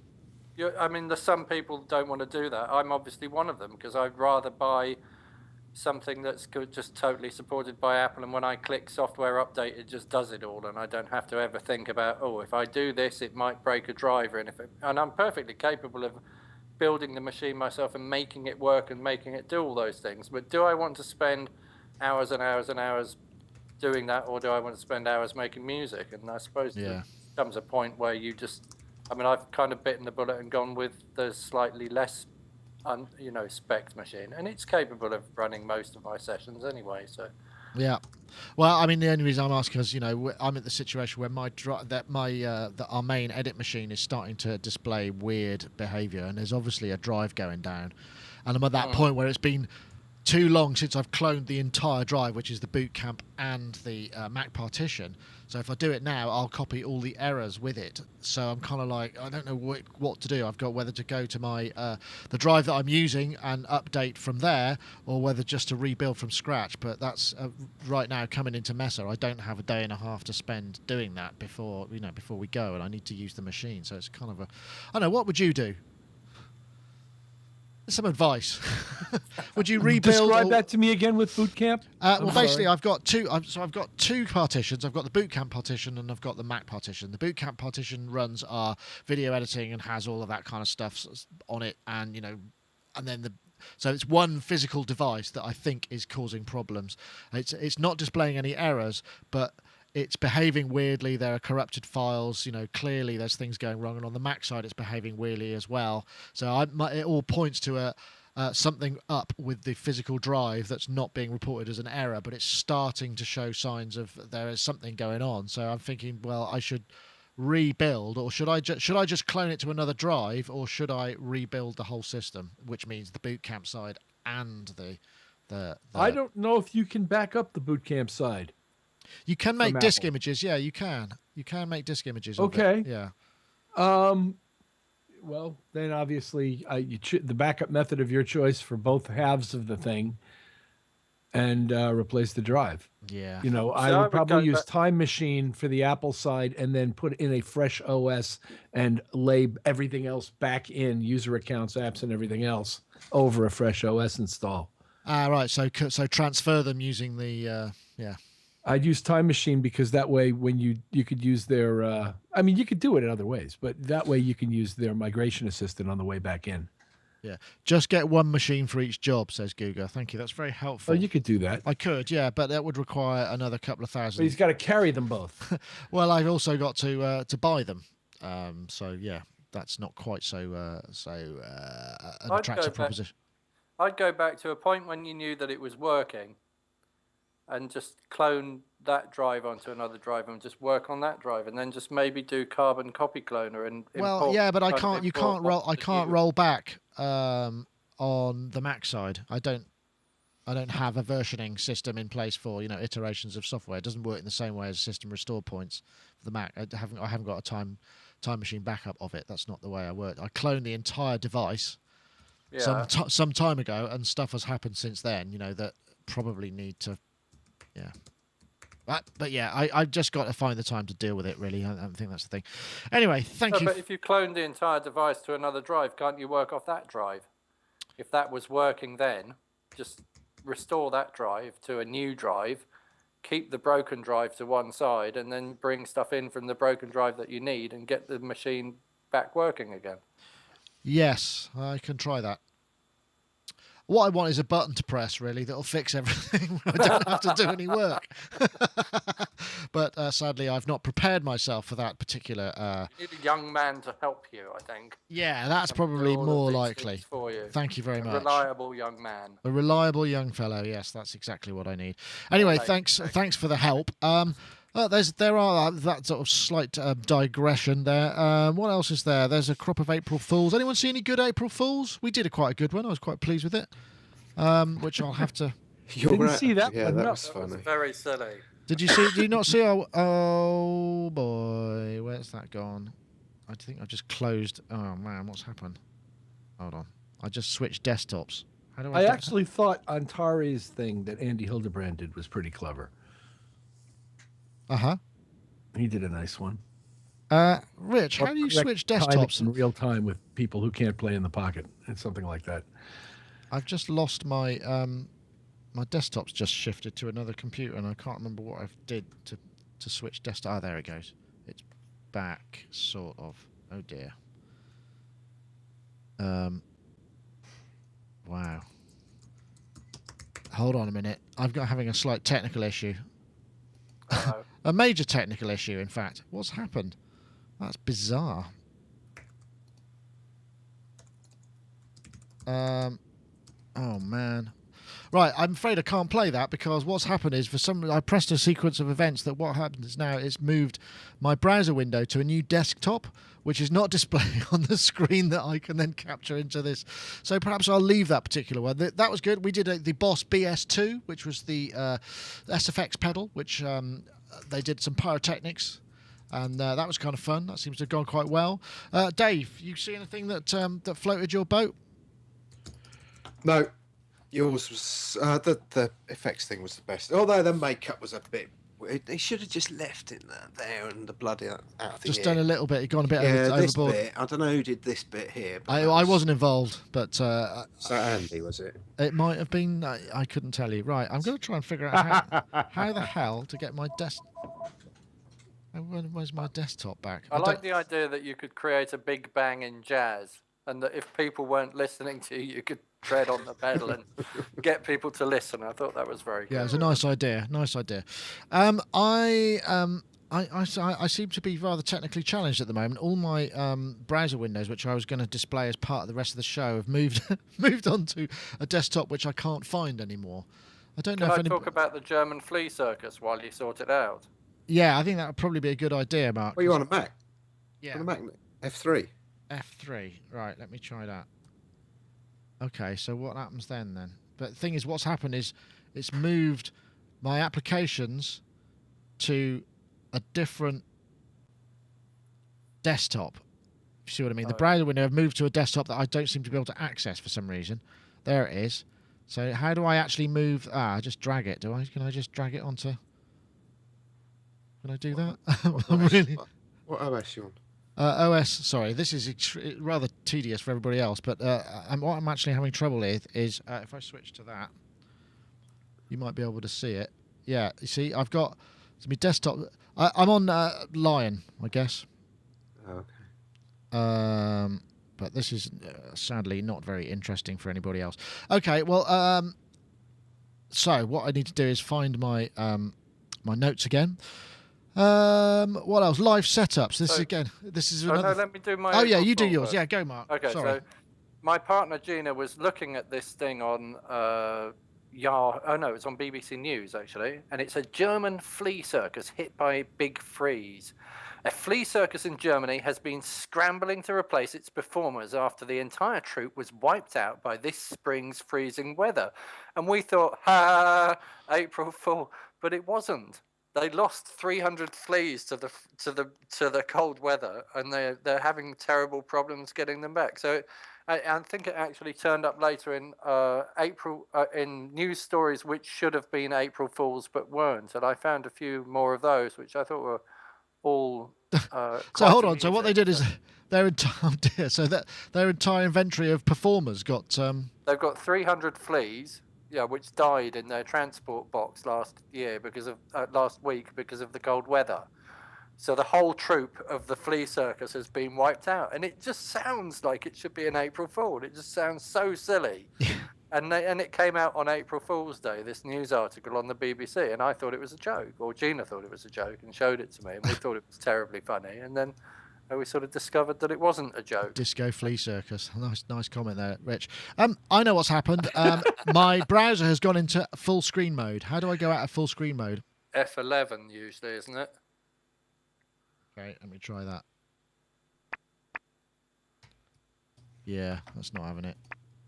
There's some people don't want to do that. I'm obviously one of them, because I'd rather buy something that's just totally supported by Apple, and when I click software update, it just does it all, and I don't have to ever think about, if I do this, it might break a driver, and I'm perfectly capable of building the machine myself and making it work and making it do all those things. But do I want to spend hours and hours and hours doing that, or do I want to spend hours making music? And I suppose there comes a point where you just, I've kind of bitten the bullet and gone with the slightly less spec machine, and it's capable of running most of my sessions anyway. So yeah, well, the only reason I'm asking is, I'm at the situation where our main edit machine is starting to display weird behavior, and there's obviously a drive going down, and I'm at that point where it's been too long since I've cloned the entire drive, which is the boot camp and the Mac partition. So if I do it now, I'll copy all the errors with it. So I'm kind of like, I don't know what to do. I've got whether to go to my the drive that I'm using and update from there, or whether just to rebuild from scratch. But that's right now coming into Messe. I don't have a day and a half to spend doing that before we go, and I need to use the machine. So it's kind of I don't know. What would you do? Some advice. Would you rebuild? Describe that to me again with boot camp. Well, basically, I've got two. I've got two partitions. I've got the boot camp partition and I've got the Mac partition. The boot camp partition runs our video editing and has all of that kind of stuff on it, and then so it's one physical device that I think is causing problems. It's not displaying any errors, but it's behaving weirdly. There are corrupted files. Clearly there's things going wrong. And on the Mac side, it's behaving weirdly as well. So it all points to something up with the physical drive that's not being reported as an error, but it's starting to show signs of there is something going on. So I'm thinking, well, I should rebuild, or should I just clone it to another drive, or should I rebuild the whole system, which means the boot camp side and the I don't know if you can back up the boot camp side. You can make disk images. Yeah, you can. You can make disk images. Okay. Yeah. Well, then obviously the backup method of your choice for both halves of the thing, and replace the drive. Yeah. I would probably use Time Machine for the Apple side, and then put in a fresh OS and lay everything else back in, user accounts, apps, and everything else over a fresh OS install. Right. So transfer them using the yeah. I'd use Time Machine because that way, when you could use their, you could do it in other ways, but that way you can use their migration assistant on the way back in. Yeah. Just get one machine for each job, says Guga. Thank you. That's very helpful. Oh, you could do that. I could, yeah, but that would require another couple of thousand. But he's got to carry them both. Well, I've also got to buy them. So yeah, that's not quite so an attractive proposition. I'd go back to a point when you knew that it was working, and just clone that drive onto another drive and just work on that drive, and then just maybe do carbon copy cloner and well, yeah, but I can't. You can't roll. I can't roll back on the Mac side. I don't have a versioning system in place for iterations of software. It doesn't work in the same way as system restore points for the Mac. I haven't got a time machine backup of it. That's not the way I work. I clone the entire device some time ago, and stuff has happened since then. That probably need to. Yeah. But yeah, I've just got to find the time to deal with it, really. I think that's the thing. Anyway, thank you. But if you clone the entire device to another drive, can't you work off that drive? If that was working then, just restore that drive to a new drive, keep the broken drive to one side, and then bring stuff in from the broken drive that you need and get the machine back working again. Yes, I can try that. What I want is a button to press, really, that'll fix everything. I don't have to do any work. But sadly, I've not prepared myself for that particular... You need a young man to help you, I think. Yeah, that's probably more likely. For you. Thank you very much. A reliable young man. A reliable young fellow, yes, that's exactly what I need. Anyway, thanks for the help. There are that sort of slight digression there. What else is there? There's a crop of April Fools. Anyone see any good April Fools? We did quite a good one. I was quite pleased with it. Which I'll have to. Didn't see that. Yeah, one. that No. was funny. That was very silly. Did you not see? Oh boy, where's that gone? I think I just closed. Oh man, what's happened? Hold on. I just switched desktops. How do I actually thought Antari's thing that Andy Hildebrand did was pretty clever. He did a nice one. Rich, how do you switch desktops in real time with people who can't play in the pocket and something like that? I've just lost my my desktop's just shifted to another computer, and I can't remember what I did to switch desktop. Oh, there it goes. It's back, sort of. Oh dear. Wow. Hold on a minute. I'm having a slight technical issue. A major technical issue, in fact. What's happened? That's bizarre. Oh man. Right, I'm afraid I can't play that because what's happened is I pressed a sequence of events that what happens now is moved my browser window to a new desktop, which is not displaying on the screen that I can then capture into this. So perhaps I'll leave that particular one. That was good. We did the Boss BS2, which was the SFX pedal, which they did some pyrotechnics. And that was kind of fun. That seems to have gone quite well. Dave, you see anything that that floated your boat? No, yours was the effects thing was the best. Although the makeup was a bit. They should have just left it there and the blood out of the Just ear. done a little bit. Gone a bit this overboard. bit. I don't know who did this bit here. But I wasn't involved, but so Andy, was it? it might have been. I couldn't tell you. Right, I'm going to try and figure out how the hell to get my desk. Where's my desktop back? I like the idea that you could create a big bang in jazz, and that if people weren't listening to you, you could tread on the pedal and get people to listen. I thought that was very good. Yeah, it's a nice idea. Nice idea. I seem to be rather technically challenged at the moment. All my browser windows, which I was going to display as part of the rest of the show, have moved onto a desktop which I can't find anymore. I don't know if Can I talk about the German Flea Circus while you sort it out? Yeah, I think that would probably be a good idea, Mark. Well, you on a Mac? Yeah. On a Mac, F3. F3. Right, let me try that. Okay, so what happens then? But the thing is, what's happened is it's moved my applications to a different desktop. You see what I mean? The browser window have moved to a desktop that I don't seem to be able to access for some reason. There it is. So how do I actually move? I just drag it. Can I just drag it onto... Can I do that? What OS you on? OS, sorry, this is rather tedious for everybody else, but what I'm actually having trouble with is if I switch to that, you might be able to see it. Yeah, you see, I've got my desktop. I'm on Lion, I guess. Okay. But this is sadly not very interesting for anybody else. Okay, well, so what I need to do is find my my notes again. What else? Live setups. This is another. No, let me do my. Oh yeah, you do yours. Yeah, go, Mark. Okay, sorry. so my partner Gina was looking at this thing on it's on BBC News actually, and it's a German flea circus hit by big freeze. A flea circus in Germany has been scrambling to replace its performers after the entire troupe was wiped out by this spring's freezing weather. And we thought, April Fool, but it wasn't. They lost 300 fleas to the cold weather, and they're having terrible problems getting them back. So I think it actually turned up later in April in news stories which should have been April Fools but weren't. And I found a few more of those, which I thought were all. So hold on. So what they did is their entire inventory of performers got. They've got 300 fleas. Yeah, which died in their transport box last week because of the cold weather. So the whole troupe of the Flea Circus has been wiped out, and it just sounds like it should be an April Fool. It just sounds so silly. And it came out on April Fool's Day, this news article on the BBC, and I thought it was a joke, or Gina thought it was a joke and showed it to me, and we thought it was terribly funny, and then we sort of discovered that it wasn't a joke. Disco Flea Circus. Nice comment there, Rich. I know what's happened. My browser has gone into full screen mode. How do I go out of full screen mode? F11 usually, isn't it? Okay, let me try that. Yeah, that's not having it.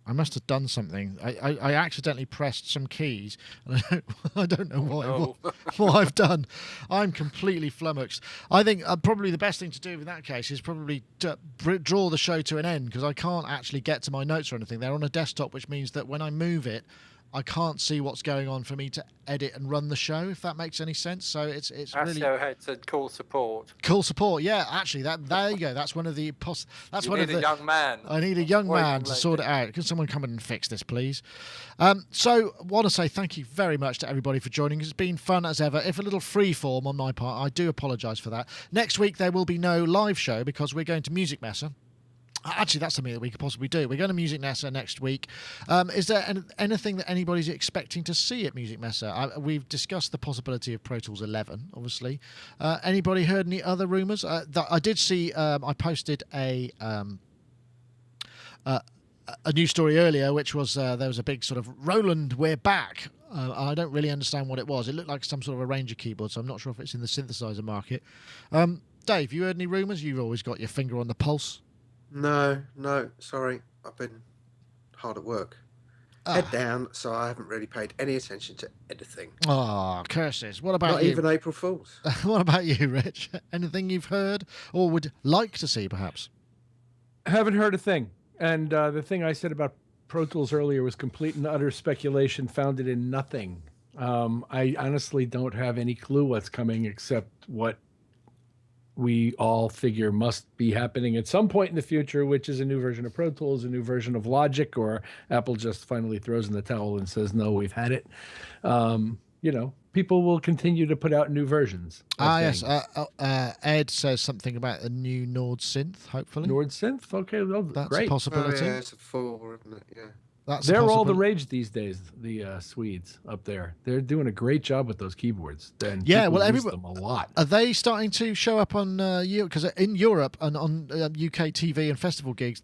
I must have done something. I accidentally pressed some keys, and I don't know what I've done. I'm completely flummoxed. I think probably the best thing to do in that case is probably to draw the show to an end, because I can't actually get to my notes or anything. They're on a desktop, which means that when I move it, I can't see what's going on for me to edit and run the show, if that makes any sense. So it's really. Asio had said call support. Call support, yeah. Actually, there you go. That's one of the. That's one of the. A young man. I need a young man to sort it out. Can someone come in and fix this, please? So, want to say thank you very much to everybody for joining. It's been fun as ever. If a little free form on my part, I do apologise for that. Next week there will be no live show because we're going to Musik Messe. Actually, that's something that we could possibly do. We're going to Musik Messe next week. Is there anything that anybody's expecting to see at Musik Messe? We've discussed the possibility of Pro Tools 11, obviously. Anybody heard any other rumours? I did see. I posted a a news story earlier, which was there was a big sort of Roland, we're back. I don't really understand what it was. It looked like some sort of a Ranger keyboard, so I'm not sure if it's in the synthesizer market. Dave, you heard any rumours? You've always got your finger on the pulse. No, sorry. I've been hard at work. Head down, so I haven't really paid any attention to anything. Oh, curses. What about Not you? even April Fools. What about you, Rich? Anything you've heard or would like to see, perhaps? Haven't heard a thing. And the thing I said about Pro Tools earlier was complete and utter speculation founded in nothing. I honestly don't have any clue what's coming except what we all figure must be happening at some point in the future, which is a new version of Pro Tools, a new version of Logic, or Apple just finally throws in the towel and says, no, we've had it. People will continue to put out new versions. Yes. Ed says something about a new Nord synth, hopefully. Nord synth? Okay, well, That's great. a possibility. Oh, yeah, it's a 4, isn't it? Yeah. They're all the rage these days, the Swedes up there. They're doing a great job with those keyboards. And use them a lot. Are they starting to show up on because in Europe and on UK TV and festival gigs,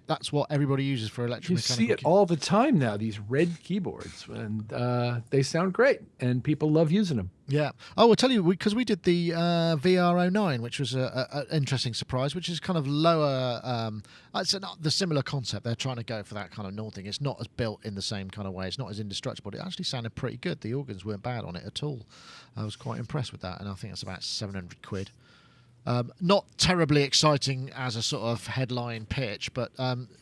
that's what everybody uses for electromechanical. You see it all the time now, these red keyboards, and they sound great, and people love using them. Yeah. Oh, I'll tell you, because we did the VR09, which was an interesting surprise, which is kind of lower. It's not the similar concept. They're trying to go for that kind of Nord thing. It's not as built in the same kind of way. It's not as indestructible. It actually sounded pretty good. The organs weren't bad on it at all. I was quite impressed with that, and I think it's about 700 quid. Not terribly exciting as a sort of headline pitch, but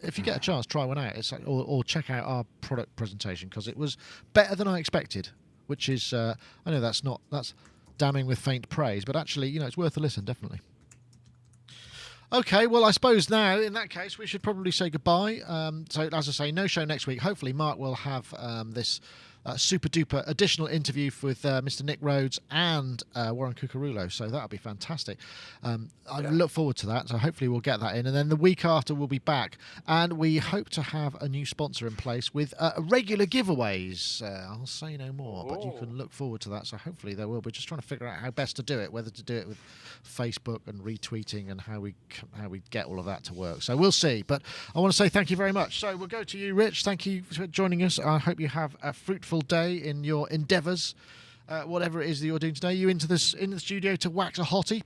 if you get a chance, try one out. It's like, or check out our product presentation, because it was better than I expected. Which is, I know that's damning with faint praise, but actually, it's worth a listen, definitely. Okay, well, I suppose now, in that case, we should probably say goodbye. So, as I say, no show next week. Hopefully, Mark will have this super-duper additional interview with Mr. Nick Rhodes and Warren Cucurullo, so that'll be fantastic. I look forward to that, so hopefully we'll get that in. And then the week after, we'll be back, and we hope to have a new sponsor in place with regular giveaways. I'll say no more, but you can look forward to that, so hopefully there will. We're just trying to figure out how best to do it, whether to do it with Facebook and retweeting and how we get all of that to work. So we'll see, but I want to say thank you very much. So we'll go to you, Rich. Thank you for joining us. I hope you have a fruitful day in your endeavours, whatever it is that you're doing today. You in the studio to wax a hottie,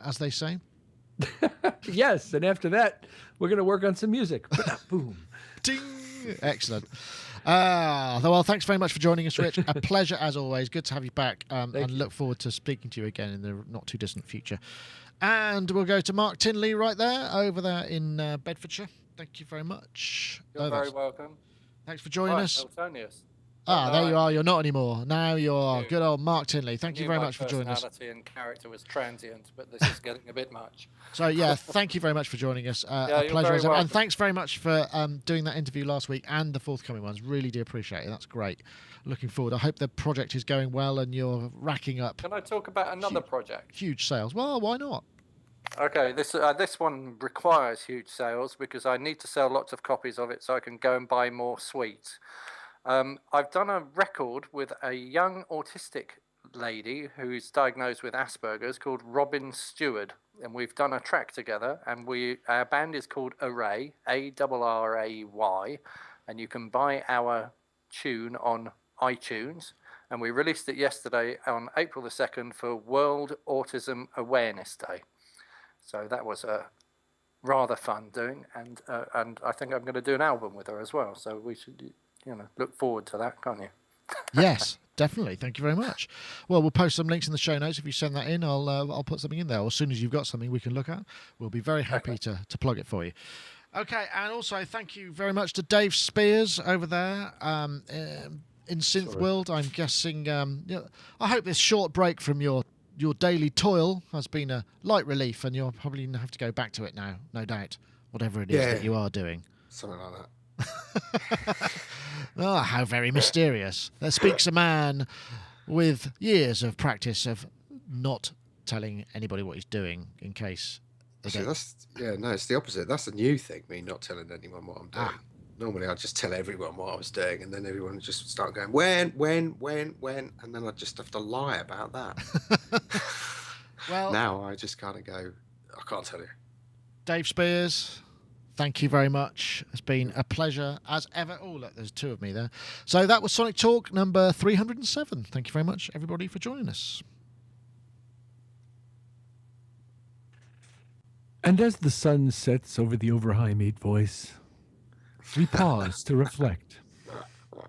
as they say? Yes, and after that, we're going to work on some music. Boom. Ding. Excellent. Well, thanks very much for joining us, Rich. A pleasure as always. Good to have you back, and look forward to speaking to you again in the not too distant future. And we'll go to Mark Tinley right there, over there in Bedfordshire. Thank you very much. You're very welcome. Thanks for joining us. Altonius. There you are. You're not anymore. Now you're good old Mark Tinley. Thank you very much for joining us. My personality and character was transient, but this is getting a bit much. So, yeah, thank you very much for joining us. A pleasure. And thanks very much for doing that interview last week and the forthcoming ones. Really do appreciate it. That's great. Looking forward. I hope the project is going well and you're racking up. Can I talk about another project? Huge sales. Well, why not? Okay, this one requires huge sales because I need to sell lots of copies of it so I can go and buy more sweets. I've done a record with a young autistic lady who's diagnosed with Asperger's called Robin Stewart, and we've done a track together, and our band is called Array, Array, and you can buy our tune on iTunes, and we released it yesterday on April the 2nd for World Autism Awareness Day. So that was rather fun doing, and I think I'm going to do an album with her as well, so we should look forward to that, can't you? Yes, definitely. Thank you very much. Well, we'll post some links in the show notes. If you send that in, I'll put something in there. Or as soon as you've got something we can look at, we'll be very happy to plug it for you. Okay, and also thank you very much to Dave Spears over there in Synth World. I'm guessing. I hope this short break from your daily toil has been a light relief, and you'll probably have to go back to it now, no doubt. Whatever it is that you are doing. Something like that. Oh, how very mysterious. There speaks a man with years of practice of not telling anybody what he's doing in case they don't. It's the opposite. That's a new thing, me not telling anyone what I'm doing. Normally I'd just tell everyone what I was doing, and then everyone would just start going, when, and then I'd just have to lie about that. Well, now I just kind of go, I can't tell you. Dave Spears, Thank you very much. It's been a pleasure as ever. Oh, look, there's two of me there. So that was Sonic Talk number 307. Thank you very much, everybody, for joining us. And as the sun sets over the overhigh mate voice, we pause to reflect.